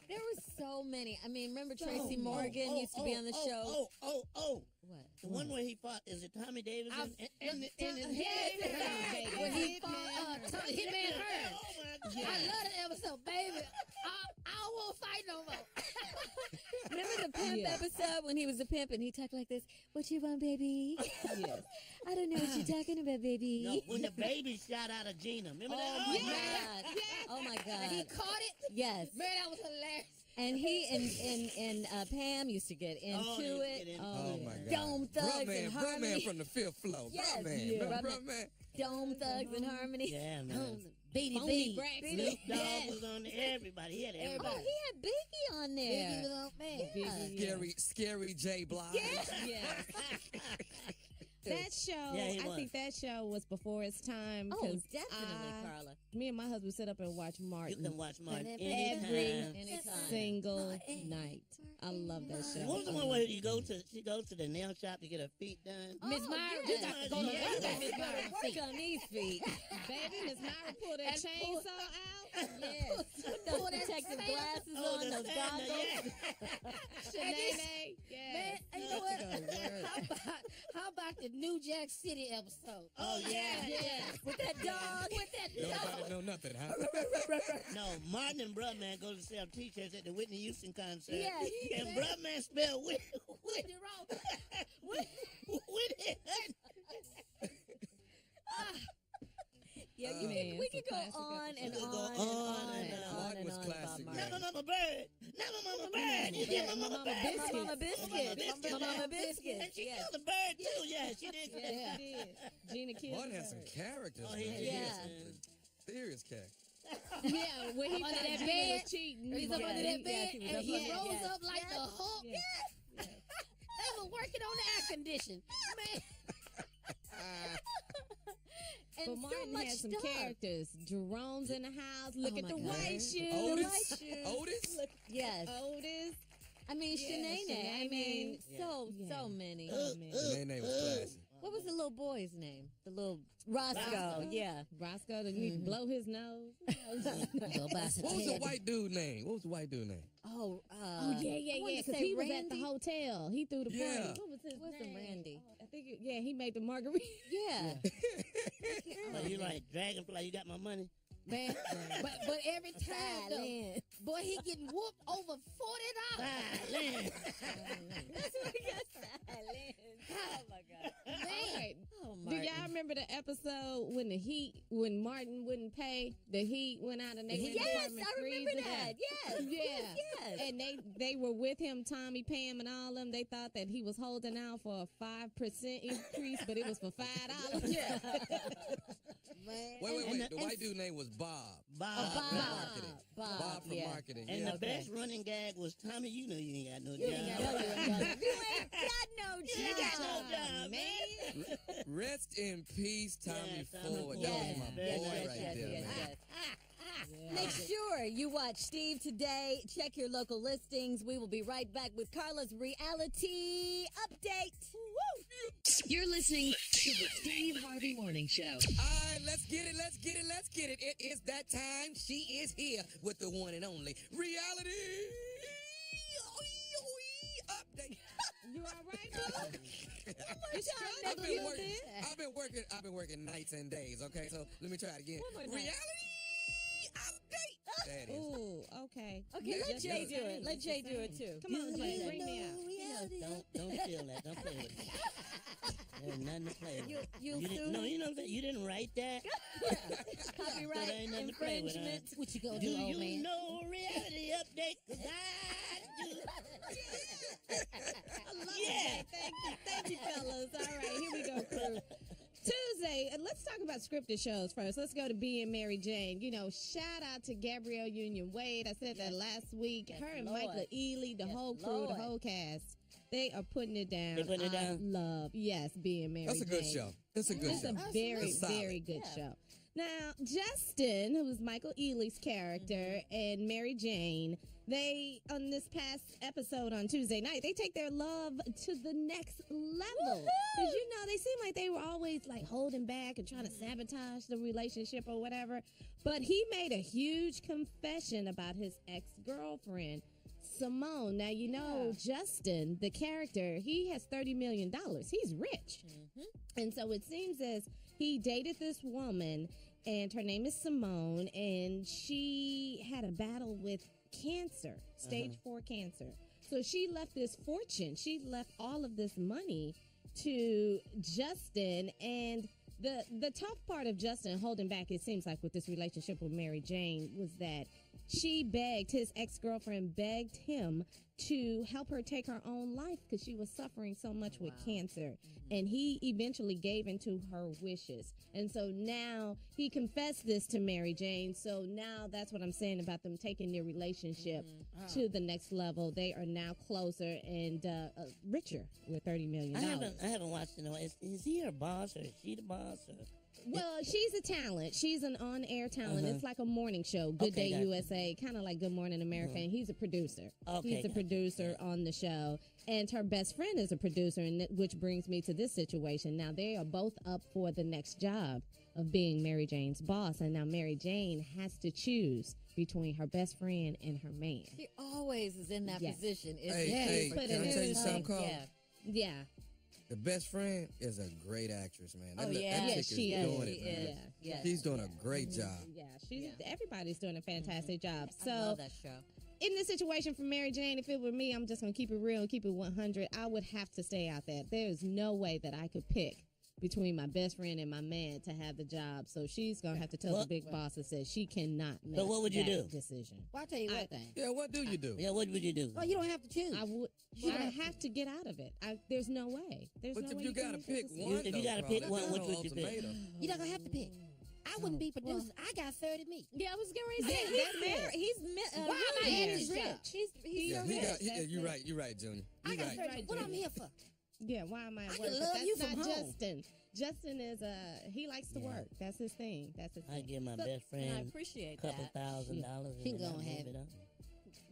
There were so many. I mean, remember Tracy Morgan used to be on the show? Oh. What? The one where he fought, is it Tommy Davidson? When he fought Hitman Hearn. Oh my God! I love that episode, baby. I won't fight no more. Remember the pimp episode when he was a pimp and he talked like this? What you want, baby? Yes. I don't know what you're talking about, baby. No, when the baby shot out of Gina. Remember that? Oh my God. Oh my God. And he caught it. Yes. Man, that was hilarious. And he and Pam used to get into it. Oh my God. Dome Thugs and Bruh Harmony. man from the 5th floor. Yes. Bruh man. Yeah. Remember Bruh man? Dome Thugs and Harmony. Yeah, man. Beatty Phony B. Braxton. Snoop Dogg was on there. Everybody. He had Oh, everybody. he had Biggie on there. Biggie was on, man. Yeah. Scary J Block. Yes. That show, Yeah, I think that show was before its time. Oh, 'cause definitely, Carla. Me and my husband sit up and watch You Martin can watch Martin every anytime. single night. I love that show. What was the one where she goes to the nail shop to get her feet done? Miss Oh, Myra, yes. you got to go to Yeah. work on Miss Myra's Work feet. on these feet. Baby, Miss Myra pulled that And chainsaw out. Yes. Put those Pull that protective sand. glasses Oh, on, the those Santa, goggles. yeah. Shanae, Man, and you know what? How about the New Jack City episode? Oh, yeah. With that dog. With that dog. Nobody know nothing, huh? No, Martin and Brudman go to sell T-shirts at the Whitney Houston concert. Yes. And Brudman spelled Whitney wrong. Whitney. Yeah, Man, we could go it's a classic on and episode. on and Go on on and and on Martin and was on classic, about man. Martin. Never Mama Bird. Never Mama Bird. You get my Mama Bird. My Mama Biscuit. My Mama Biscuit. And she Yes. killed a bird too. Yeah, she did. Yeah, she did. Gina killed Martin her. has some characters, Oh, man. he Yeah. is. Serious character. Yeah, when he Under thought that Gina bed. was cheating. He's up yeah, under that bed, he was and up he under- rose yes. up like the Hulk. Yes. Yes. They were working on the air condition. Man. And But so Martin much had some stuff. characters. Jerome's in the house. Look Oh at my the God. white shoes. Otis? shoes. Otis? Yes. Otis. I mean, Yeah, Shanae. I mean, Shanae. so Yeah. many. Nene was classy. What was the little boy's name? The little Roscoe. Yeah. Roscoe didn't need to blow his nose. Go buy some What was the Ted. white dude name? What was the white dude name? Oh, Oh, yeah, I wanted to because say he was at Randy. the hotel. He threw the party. Yeah. What was his It wasn't name? Randy. I think, he made the margarita. Yeah. Oh, you like Dragonfly? You got my money? Man, but every time though, Silent. boy, he getting whooped over $40. Silent. That's what he got silent. Oh my God. All right. Oh Do Martin. y'all remember remember the episode when Martin wouldn't pay, the heat went out and they went in the Yes, apartment I remember freezing? that. Yes. Yeah. Yes. And they were with him, Tommy, Pam, and all of them. They thought that he was holding out for a 5% increase, but it was for $5. Yeah. Wait. The white dude name was Bob. Bob. from marketing. Bob, from yeah. marketing. And yeah. the best running gag was Tommy. You know you ain't got no job. You ain't got no You ain't got no job, man. Rest in peace, Tommy Ford. Yes. That was my boy right there, man. Make sure you watch Steve today. Check your local listings. We will be right back with Carla's reality update. Woo! You're listening to the Steve Harvey Morning Show. All right, let's get it. It is that time. She is here with the one and only reality update. You all right, boo? I've been working nights and days. Okay, so let me try it again. Reality update. That is. Ooh, okay. Okay, let Jay do it. Let Jay do it too. Come on, Jay, bring me out. Don't feel that. Don't play with it. There's nothing to play with. You didn't, no, you know what I'm saying? You didn't write that. Copyright ain't nothing to play with, infringement. huh? What you gonna Do do, old you man? know reality update? 'Cause I do. I love it. Thank you, fellas. All right, here we go, crew. Tuesday, and let's talk about scripted shows first. Let's go to Being Mary Jane. You know, shout out to Gabrielle Union Wade. I said that last week. Yes, Her and Lord. Michael Ealy, the whole crew, the whole cast, they are putting it down. They putting it I down? love, yes, Being Mary Jane. That's a good show. It's a good It's show. a very, It's solid. very good show. Now, Justin, who was Michael Ealy's character, and Mary Jane, they, on this past episode on Tuesday night, they take their love to the next level. Because, you know, they seem like they were always, like, holding back and trying to sabotage the relationship or whatever. But he made a huge confession about his ex-girlfriend, Simone. Now, you know, Justin, the character, he has $30 million. He's rich. And so it seems as he dated this woman, and her name is Simone, and she had a battle with cancer, stage 4 cancer. So she left this fortune. She left all of this money to Justin, and the tough part of Justin holding back, it seems like, with this relationship with Mary Jane was that his ex-girlfriend begged him to help her take her own life because she was suffering so much with cancer. And he eventually gave into her wishes. And so now he confessed this to Mary Jane. So now that's what I'm saying about them taking their relationship to the next level. They are now closer and richer with $30 million. I haven't watched it. Is he her boss or is she the boss? Or? Well, she's a talent. She's an on-air talent. It's like a morning show, Good Day gotcha. USA, kind of like Good Morning America, and he's a producer. Okay, He's a producer on the show, and her best friend is a producer, which brings me to this situation. Now, they are both up for the next job of being Mary Jane's boss, and now Mary Jane has to choose between her best friend and her man. She always is in that position. Hey, can I tell you something, Carl? Yeah. The best friend is a great actress, man. That chick is she doing is. it, man. Yeah. She's doing a great job. Everybody's doing a fantastic job. So I love that show. In this situation for Mary Jane, if it were me, I'm just going to keep it real and keep it 100. I would have to stay out there. There's no way that I could pick between my best friend and my man to have the job. So she's going to have to tell the big boss and say she cannot make what would you do? decision. Well, I'll tell you what thing. Yeah, what do you do? Yeah, what would you do? Well, you don't have to choose. I would. I have to get out of it. There's no way. There's But no if way you can gotta make a pick decision. one, If you gotta though, pick Carl, one, that's which no would you pick? ultimatum. You're not gonna have to pick. I wouldn't be producing. I got 30 me. Yeah, I was going to say, he's married. Why am I in this job? He's Yeah, so he rich. got. You're right. You're right, Junior. I You're got right. 30. What I'm here for? Yeah, why am I at I work? can But love that's you not from home. Justin. Justin is he likes to work. That's his thing. I give my best I friend appreciate a couple that. $1,000. She and then gonna I have move it. up.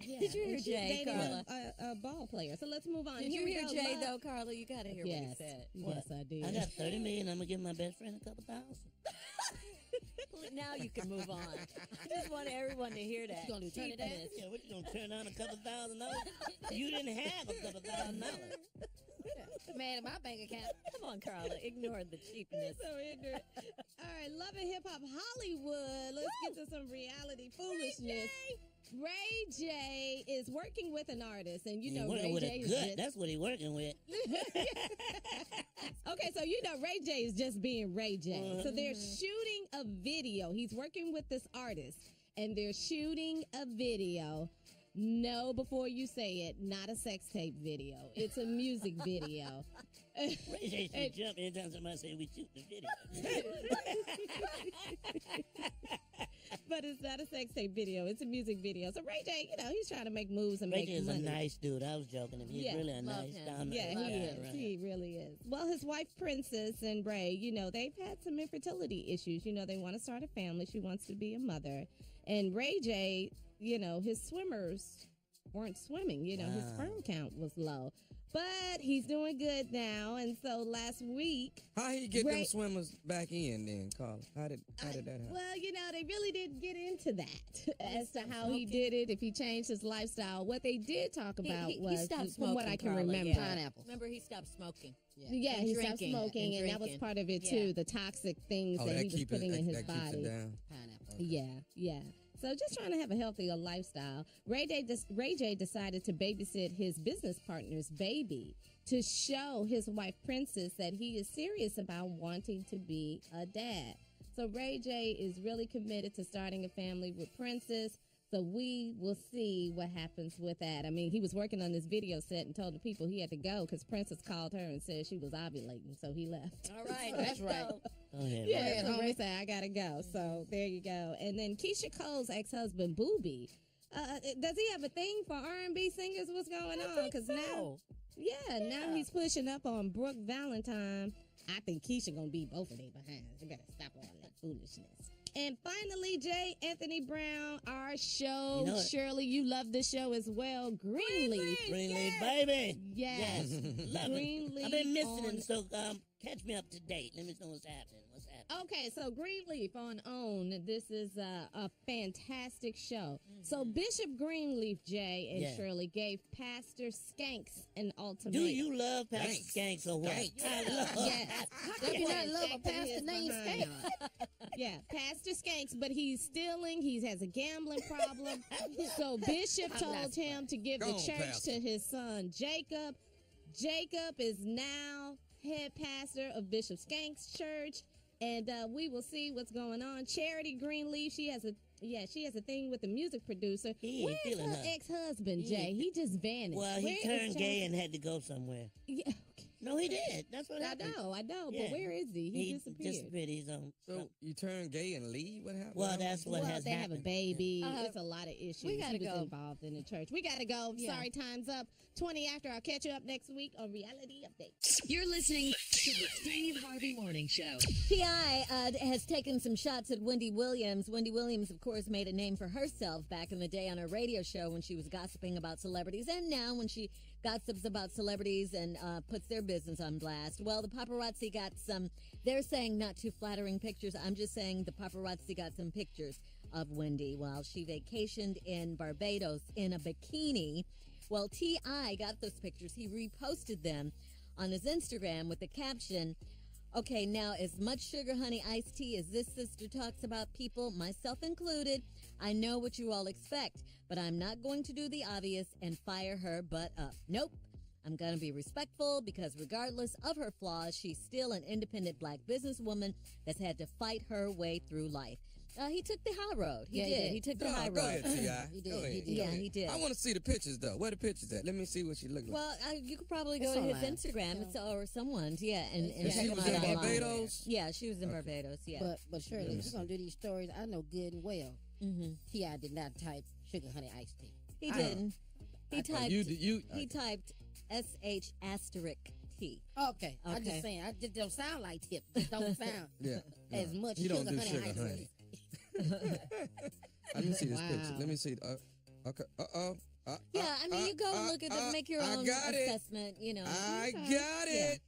Yeah, Did you hear and she's Jay, dating Carla? a ball player. So let's move on. Did Here you we hear go, Jay, love. though, Carla? You got to hear what he Yes. said. Yes, I did. I got 30 million. I'm gonna give my best friend a couple thousand. Now you can move on. I just want everyone to hear that. You gonna do, turn it down? Cheapness. Yeah, what you gonna turn down a couple $1,000? You didn't have a couple $1,000. Man, in my bank account. Come on, Carla. Ignore the cheapness. So ignorant. All right, Love and Hip Hop Hollywood. Let's get to some reality foolishness. Ray J is working with an artist, and you He know working Ray with J a is gut. just... That's what he working with. Okay, so you know Ray J is just being Ray J. So they're shooting a video. He's working with this artist, and they're shooting a video. No, before you say it, not a sex tape video. It's a music video. Ray J should jump anytime somebody say we shoot the video. But it's not a sex tape video. It's a music video. So Ray J, you know, he's trying to make moves and Ray make J is money. a nice dude. I was joking him. He's really a nice, dominant Yeah, guy. he is. Right. He really is. Well, his wife, Princess, and Ray, you know, they've had some infertility issues. You know, they want to start a family. She wants to be a mother. And Ray J, you know, his swimmers weren't swimming. You know, his sperm count was low. But he's doing good now. And so last week... How he get them swimmers back in then, Carla? How did that happen? Well, you know, they really didn't get into that as to how he did it, if he changed his lifestyle. What they did talk about he was, stopped from smoking, what I can Carla, remember. yeah. Pineapples. Remember, he stopped smoking. Yeah, And he stopped drinking, smoking, and that was part of it, too, the toxic things that he was putting in his that body. keeps it down. Yeah. So just trying to have a healthier lifestyle. Ray J decided to babysit his business partner's baby to show his wife, Princess, that he is serious about wanting to be a dad. So Ray J is really committed to starting a family with Princess. So we will see what happens with that. I mean, he was working on this video set and told the people he had to go because Princess called her and said she was ovulating, so he left. All right, that's right. Yeah, so Ray said, I gotta go. So there you go. And then Keisha Cole's ex-husband, Boobie, does he have a thing for R&B singers? What's going on? Because now he's pushing up on Brooke Valentine. I think Keisha gonna be both of their behinds. You better stop all that foolishness. And finally, J. Anthony Brown, our show. You know it. Shirley, you love the show as well. Greenleaf. Greenleaf, baby. Yes. Love Greenleaf. it. I've been missing on- him, so catch me up to date. Let me know what's happening. Okay, so Greenleaf on OWN. This is a fantastic show. So Bishop Greenleaf, Jay and Yeah. Shirley, gave Pastor Skanks an ultimatum. Do you love Pastor Skanks or what? I love Yes. How can you not love a pastor named Skank? Yeah, Pastor Skanks, but he's stealing. He has a gambling problem. So Bishop I'm told not him to give Go the on, church Pastor. to his son Jacob. Jacob is now head pastor of Bishop Skanks Church. And we will see what's going on. Charity Greenleaf, she has a thing with the music producer. He ain't Where's feeling her her. ex-husband, Jay? He just vanished. Well, Where he is turned gay Charity? and had to go somewhere. Yeah. No, he did. That's what I happened. know, Yeah. but where is he? He disappeared. He's on. So you turn gay and leave? What happened? Well, that's what has They have happened. a baby. It's a lot of issues. we gotta he was go. involved in the church. We gotta go. Yeah. Sorry, time's up. 20 after. I'll catch you up next week on Reality Update. You're listening to the Steve Harvey Morning Show. T.I. has taken some shots at Wendy Williams. Wendy Williams, of course, made a name for herself back in the day on her radio show when she was gossiping about celebrities, and now when she gossips about celebrities and puts their business on blast. Well, the paparazzi got some, they're saying not too flattering pictures. I'm just saying the paparazzi got some pictures of Wendy while she vacationed in Barbados in a bikini. Well, T.I. got those pictures. He reposted them on his Instagram with the caption, okay, now as much sugar honey iced tea as this sister talks about people, myself included, I know what you all expect, but I'm not going to do the obvious and fire her butt up. Nope. I'm going to be respectful because regardless of her flaws, she's still an independent black businesswoman that's had to fight her way through life. He took the high road. He did. He took the high road. Go ahead, T.I. He did. Go ahead. He did. Go Yeah, ahead. he did. I want to see the pictures, though. Where the pictures at? Let me see what she look like. Well, you could probably go It's to his online. Instagram or someone's, and And check she him was out in online. Barbados? Yeah, she was in Barbados, yeah. But Shirley, if you're gonna do these stories, I know good and well. T.I. did not type sugar honey iced tea. He didn't. He typed. you He typed SH asterisk T. Okay, I'm just saying, I just don't sound like tip. Just don't sound Yeah. as much You don't sugar do honey sugar iced honey. tea. Let me see this Wow. picture. Let me see. Okay. Yeah, I mean, you go look at it, make your I own got it. assessment, I got Yeah. it.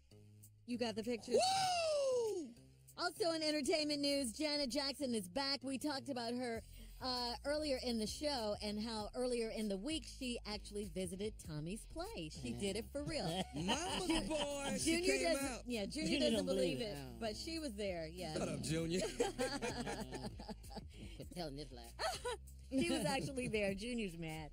You got the pictures? Woo! Also in entertainment news, Janet Jackson is back. We talked about her earlier in the show and how earlier in the week she actually visited Tommy's place. She did it for real. Mama's boy. She Junior came doesn't, out. yeah, Junior Junior doesn't don't believe believe it, it. but she was there. Yeah. Shut up, Junior. Quit telling this lie. He was actually there. Junior's mad.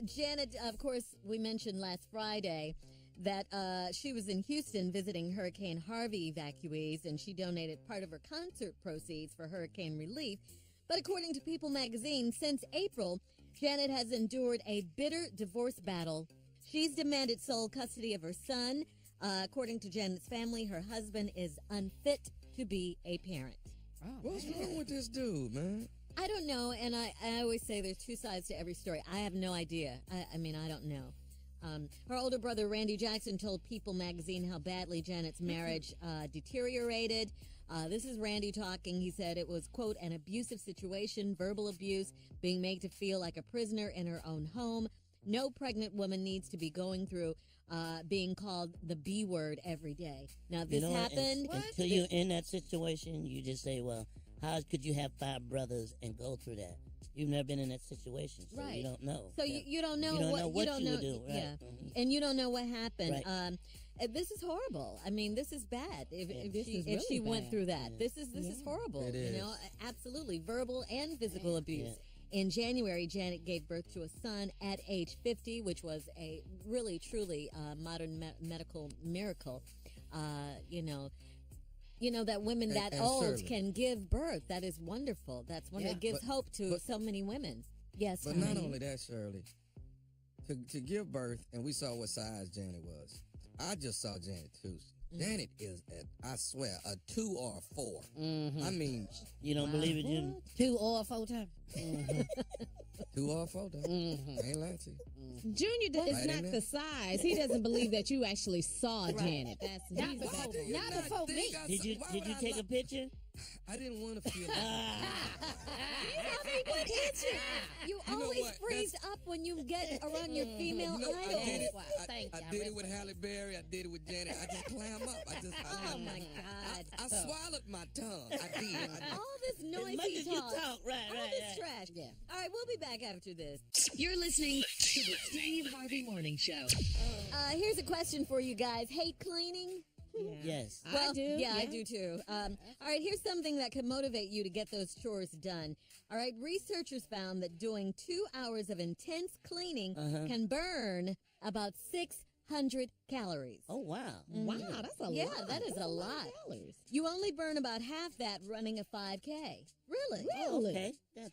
Janet, of course, we mentioned last Friday that she was in Houston visiting Hurricane Harvey evacuees, and she donated part of her concert proceeds for hurricane relief. But according to People magazine, since April, Janet has endured a bitter divorce battle. She's demanded sole custody of her son. According to Janet's family, her husband is unfit to be a parent. What's wrong with this dude, man? I don't know, and I always say there's two sides to every story. I have no idea. I mean, I don't know. Her older brother, Randy Jackson, told People magazine how badly Janet's marriage deteriorated. This is Randy talking. He said it was, quote, an abusive situation, verbal abuse, being made to feel like a prisoner in her own home. No pregnant woman needs to be going through being called the B word every day. Now, this happened. Until you're in that situation, you just say, well, how could you have 5 brothers and go through that? You've never been in that situation, so you don't know. So you don't know what you would do, right? Yeah, and you don't know what happened. Right. This is horrible. I mean, this is bad. If she went through that, this is horrible. It is. You know, absolutely verbal and physical abuse. Yeah. In January, Janet gave birth to a son at age 50, which was a really, truly modern medical miracle. You know that women that old Shirley can give birth. That is wonderful. That's wonderful. It gives hope to so many women. Yes, but not only that, Shirley. To give birth, and we saw what size Janet was. I just saw Janet too. Janet is, I swear, a 2 or a 4. I mean, you don't believe it, Junior? 2 or 4 times. 2 or 4 times. I ain't lying to you. Junior is not the size. He doesn't believe that you actually saw Janet. That's not before me. Did you take a picture? I didn't want to feel like You always freeze up when you get around your female idol. I did it with Halle Berry. I did it with Janet. I just clam up. Oh my God! I swallowed my tongue. I did. All this noisy talk. All this trash. Yeah. All right, we'll be back after this. You're listening to the Steve Harvey Morning Show. Here's a question for you guys. Hate cleaning? Yeah. Yes. Well, I do. Yeah, I do too. All right, here's something that can motivate you to get those chores done. All right, researchers found that doing 2 hours of intense cleaning can burn about 600 calories. Oh, wow. Mm-hmm. Wow, that's a lot. Yeah, that is a lot. Calories. You only burn about half that running a 5K. Really? Oh, okay. Gotcha.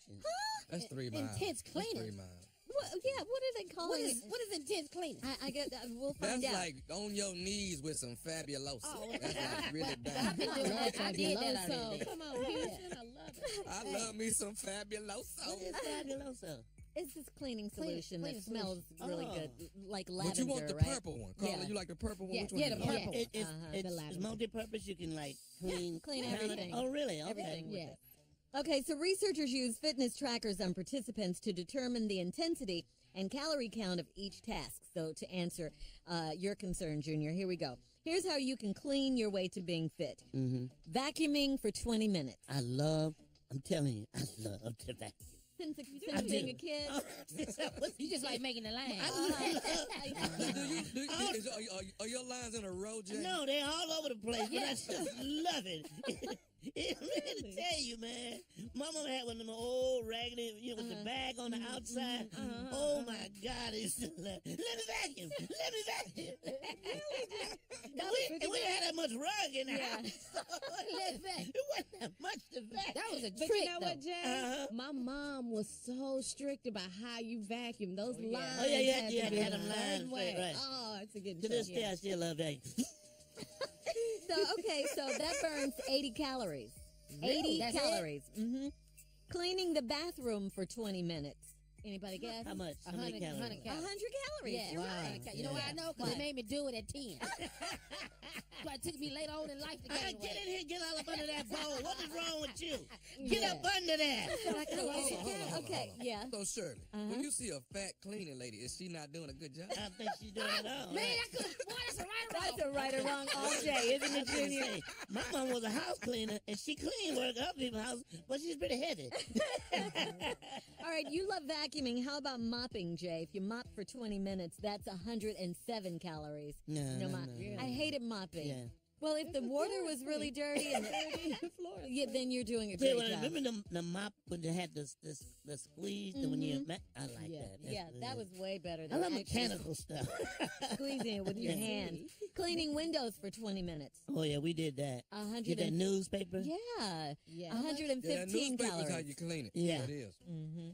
That's 3 miles. Intense cleaning. That's 3 miles. What are they calling it? What is intense cleaning? I get. We'll find That's out. like on your knees with some fabulosa. Oh, That's like really I've bad. been doing that. I did that already. Come on, Houston. I love it. I love me some fabulosa. What is fabulosa? It's this cleaning solution that cleaning smells really good, like lavender, But you want the right? purple one. Carla, you like the purple one? Yeah, Which one yeah, you the like? purple. It's multi-purpose. You can like clean everything. Oh, really? Okay. Everything. Yeah. Okay, so researchers use fitness trackers on participants to determine the intensity and calorie count of each task. So to answer your concern, Junior, here we go. Here's how you can clean your way to being fit. Vacuuming for 20 minutes. I'm telling you, I love to vacuum. Since being a kid. You just like making the line. Are your lines in a row, Jay? No, they're all over the place, but I just love it. I'm to tell you, man. My mama had one of them old raggedy, with the bag on the outside. Oh my God, it's just let me vacuum. Let me vacuum. and we didn't have that much rug in the house. Let's vacuum. It wasn't that much to vacuum. That was a But trick, you know what, Jay? My mom was so strict about how you vacuum. Those lines had to be had a them lines certain way. straight, right. Oh, it's a good To this day, I still love vacuum. So that burns 80 calories. Really? 80 That's calories. Cleaning the bathroom for 20 minutes. Anybody guess? How much? How many 100 calories? 100 calories. Yeah. You're Wow. right. You know why I know? Because it made me do it at 10. But it took me later on in life to get Get in here, get all up under that bowl. What is wrong with you? Yeah. Get up under that. Hold on. Okay, yeah. So, Shirley, when you see a fat cleaning lady, is she not doing a good job? I think she's doing it all. Man, that's a right or wrong. That's a right or wrong all day, isn't it, Junior? My mom was a house cleaner, and she cleaned work up people's house, but she's pretty heavy. All right, you love vacuuming. How about mopping, Jay? If you mop for 20 minutes, that's 107 calories. No. I hated mopping. Yeah. Well, if the water was really dirty and yeah, then you're doing a great job. Remember the mop when they had the squeeze? When you, I like that. That was way better I than love mechanical stuff. squeezing it with your hands. Cleaning windows for 20 minutes. Oh, yeah, we did that. Get that newspaper? Yeah. Yeah, 115 newspaper's calories. how you clean it. Yeah. It is. Mm-hmm.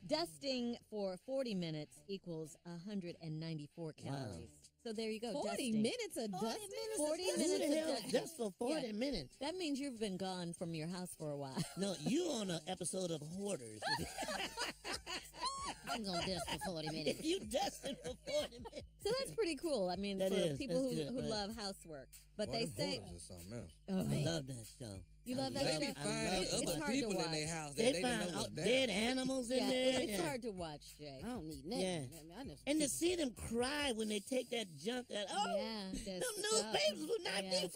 Dusting for 40 minutes equals 194 calories. So there you go. 40 dusting. minutes of dusting? 40 Who minutes the of hell dusting. just for 40 minutes? That means you've been gone from your house for a while. No, you on an episode of Hoarders. I'm going to dust for 40 minutes. You dusting for 40 minutes. So that's pretty cool. I mean, That for is. people That's who good, right. love housework. But Boy, they them say, Hoarders is something else. I love that show. you love that They show? be finding It's other hard to people in watch. their house that They they didn't find know was there. dead animals in Yeah, there. it's hard to watch, Jay. I don't need nothing. Yeah. I mean, I just And to see them cry when they take that junk out. Oh, Yeah, them newspapers will not be 42.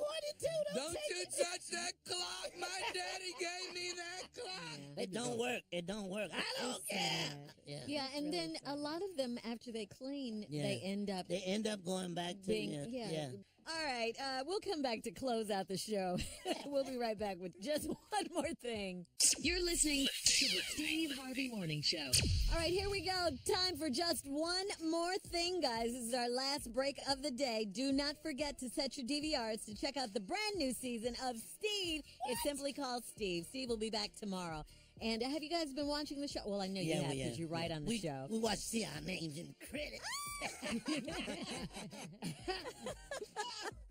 Don't you touch that clock. My daddy gave me that clock. It don't work. It don't work. I don't care. Yeah, and then a lot of them, after they clean, Yeah. they end up going back to being, yeah. All right, we'll come back to close out the show. We'll be right back with just one more thing. You're listening to the Steve Harvey Morning Show. All right, here we go. Time for just one more thing, guys. This is our last break of the day. Do not forget to set your DVRs to check out the brand new season of Steve. It's simply called Steve. Steve will be back tomorrow. And have you guys been watching the show? Well, I know you have because you write on the show. We watch see our names in the credits.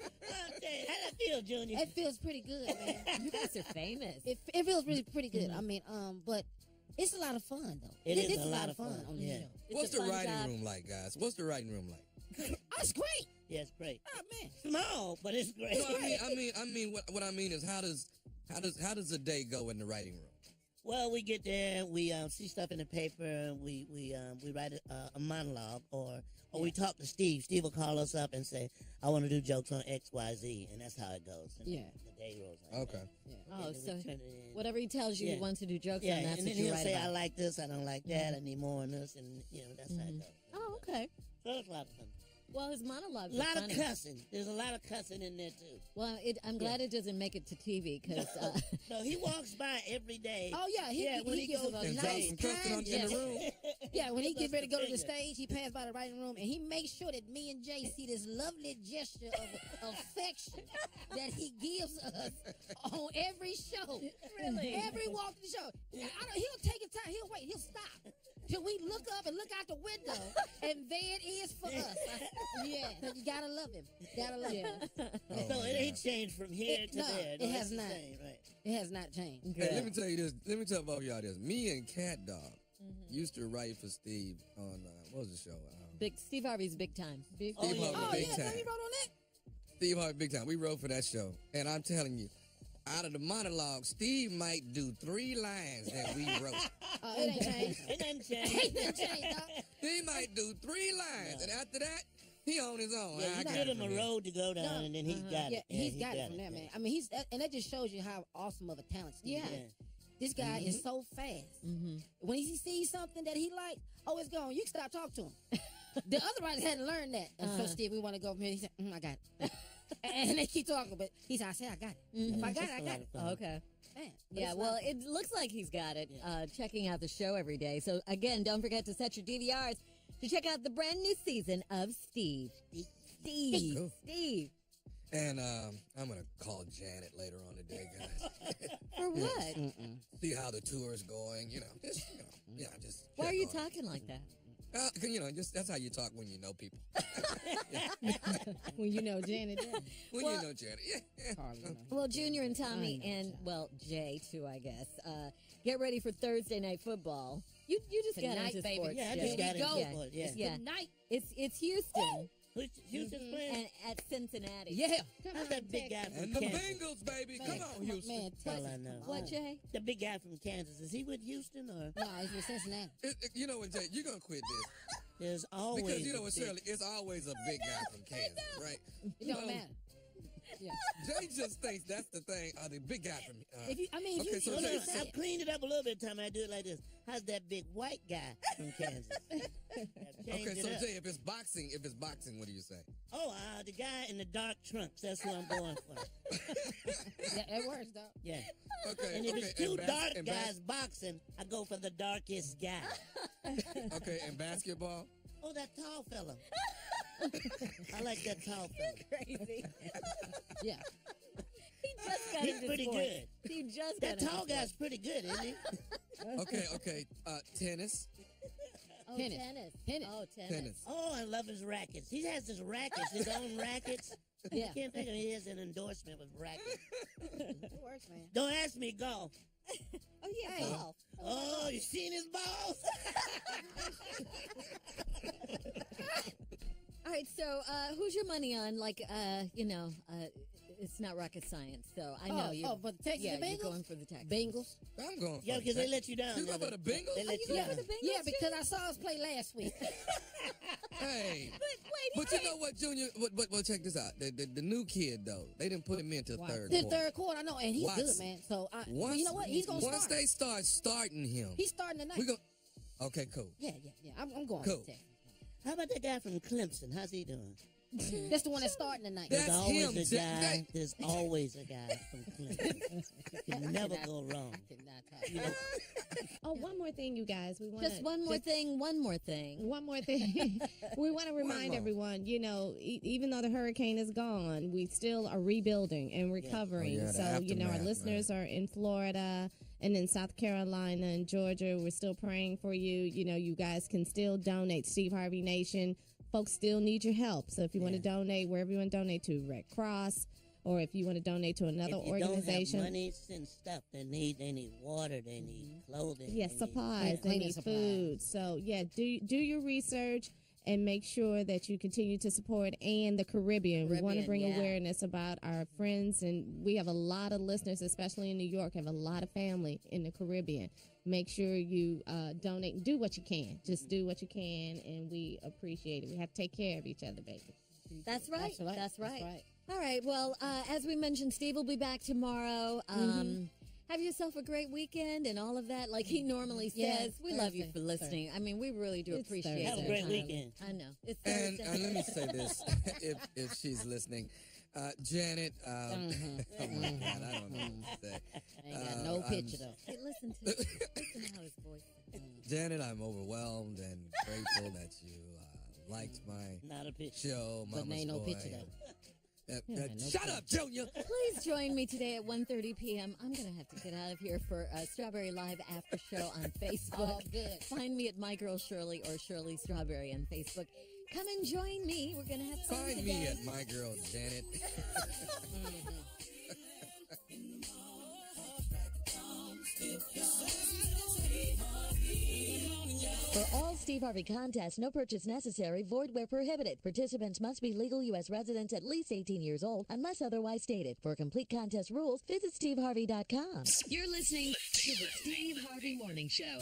How that feel, Junior? It feels pretty good, man. You guys are famous. It feels really pretty good. I mean, but it's a lot of fun, though. It is It's a lot of fun on the show. What's the writing room like, guys? What's the writing room like? It's great. Yeah, it's great. Oh, man. Small, but it's great. No, I mean, what I mean is, how does the day go in the writing room? Well, we get there, we see stuff in the paper, we write a monologue, or we talk to Steve. Steve will call us up and say, "I want to do jokes on X, Y, Z," and that's how it goes. And the day rolls like that. Yeah. Oh, And so we turn it in. whatever he tells you he wants to do jokes on, that's and what then you he'll write say, about. "I like this, I don't like that, I need more on this," and that's how it goes. Oh, okay. So it's a lot of fun. Well, his monologues A are lot of funny. cussing. There's a lot of cussing in there too. Well, I'm glad it doesn't make it to TV because No, he walks by every day. Oh, yeah. when he gives goes us a to nice stage. kind in the room. Yeah, when he Give gets us ready to the go to the finger. stage, he passes by the writing room, and he makes sure that me and Jay see this lovely gesture of affection that he gives us on every show. Really? Every walk of the show. He'll take his time. He'll wait. He'll stop till we look up and look out the window, and there it is for us. Yeah, you gotta love him. Gotta love him. So it ain't changed from here to No, there. it has it's the not. same, right? It has not changed. Hey, let me tell you this. Let me tell both of y'all this. Me and Cat Dog used to write for Steve on what was the show? Steve Harvey's Big Time. Steve Harvey Big Time. You wrote on that? Steve Harvey Big Time. We wrote for that show, and I'm telling you, out of the monologue, Steve might do 3 lines that we wrote. It ain't changed. It doesn't change. It ain't changed, dog. He might do 3 lines, and after that, he on his own. Yeah, I you got give it him from a here. road to go down, and then he's got Yeah, it. he's got it from there, man. I mean, and that just shows you how awesome of a talent Steve Yeah. is. This guy is so fast. When he sees something that he likes, it's gone. You can stop talking to him. The other writers hadn't learned that. And so, Steve, we want to go from here. He said, I got it. And they keep talking, but he said, I got it. If I got it, I got it. Okay. Man, Yeah, well, it looks like he's got it. Checking out the show every day. So again, don't forget to set your DVRs to check out the brand new season of Steve. Steve. And I'm gonna call Janet later on today, guys. For what? See how the tour is going. Just Why check are you on it. talking like that? Just that's how you talk when you know people. When you know Janet. When you know Janet. Yeah. Well, Junior and Tommy and, Jay, too, I guess. Get ready for Thursday night football. You just got Tonight, into baby. sports, Yeah, I Jay. just got Here we into go. it. Yeah. Yeah. Tonight. It's Houston Houston's playing? and at Cincinnati. Yeah. How's that big guy from And the Kansas? Bengals, baby. Come on, Houston. Man, That's all I know. What, Jay? The big guy from Kansas, is he with Houston or? No, he's with Cincinnati. You know what, Jay? You're gonna quit this There's always because you know a what, big- Shirley? It's always a big guy from Kansas, right? It don't matter. Jay just thinks that's the thing. The big guy from. If you, I mean, if Okay, you, so you Jay know, said- I've cleaned it up a little bit time I do it like this. How's that big white guy from Kansas? Okay, so Jay, if it's boxing, what do you say? Oh, the guy in the dark trunks. That's who I'm going for. yeah, it works though. Yeah. Okay. And if okay. it's two dark and guys boxing, I go for the darkest guy. Okay, and basketball. Oh, that tall fella. I like that tall fella. Crazy. Yeah. He just got He's into pretty sports. good. He just That got tall into guy's sports. pretty good, isn't he? Okay. Tennis. Oh, Tennis. tennis. Oh, tennis. Oh, I love his rackets. He has his rackets, his own rackets. Yeah. I can't think of it. He has an endorsement with rackets. It works, man. Don't ask me golf. Oh, yeah, golf. Oh, you seen his balls? All right, so who's your money on? Like, it's not rocket science, so I know you. Oh, for the Texas yeah, Bengals? you're going for the Texas. Bengals? I'm going. Yeah, because they let you down. You go for the Bengals? They let you going down. for the Bengals? Yeah, because I saw us play last week. Hey. But wait, But you know what, Junior? But check this out. The new kid though, they didn't put him into third The quarter. third quarter, I know, and he's Watson. good, man. So, Once, you know what? He's going to once start. they start starting him, He's starting tonight. we go. Okay, cool. Yeah. I'm going Cool. with Texas. How about that guy from Clemson? How's he doing? That's the one that's starting tonight. That's There's always him, a Jay. guy. There's always a guy from Clemson. You can never go wrong. Oh, one more thing, you guys. We want just one more thing. One more thing. We want to remind more. everyone, even though the hurricane is gone, we still are rebuilding and recovering. Oh, yeah, the So, our aftermath, listeners are in Florida and in South Carolina and Georgia. We're still praying for you. You guys can still donate. Steve Harvey Nation. Folks still need your help. So if you want to donate, wherever you want to donate to, Red Cross, or if you want to donate to another If you organization. don't have money, send stuff. They need water. They need clothing. Yes, they supplies. Need They need food. So, do your research and make sure that you continue to support and the Caribbean. We want to bring awareness about our friends, and we have a lot of listeners, especially in New York, have a lot of family in the Caribbean. Make sure you donate and do what you can. Just do what you can, and we appreciate it. We have to take care of each other, baby. That's right. That's right. All right. Well, as we mentioned, Steve will be back tomorrow. Have yourself a great weekend and all of that. Like he normally says, we love you for listening. I mean, we really do appreciate it. Have a great weekend. I know. It's And Thursday. let me say this, if she's listening, Janet. Oh my God, I don't know what to say. Ain't got no picture though. Hey, listen to how his voice is. Janet, I'm overwhelmed and grateful that you liked my Not a picture. show. But Mama's ain't no Boy. picture though. Shut up, Junior. Please join me today at 1:30 p.m. I'm going to have to get out of here for a Strawberry Live after show on Facebook. Oh, good. Find me at My Girl Shirley or Shirley Strawberry on Facebook. Come and join me. We're going to have fun Find today. me at My Girl Janet. For all Steve Harvey contests, no purchase necessary, void where prohibited. Participants must be legal U.S. residents at least 18 years old, unless otherwise stated. For complete contest rules, visit steveharvey.com. You're listening to the Steve Harvey Morning Show.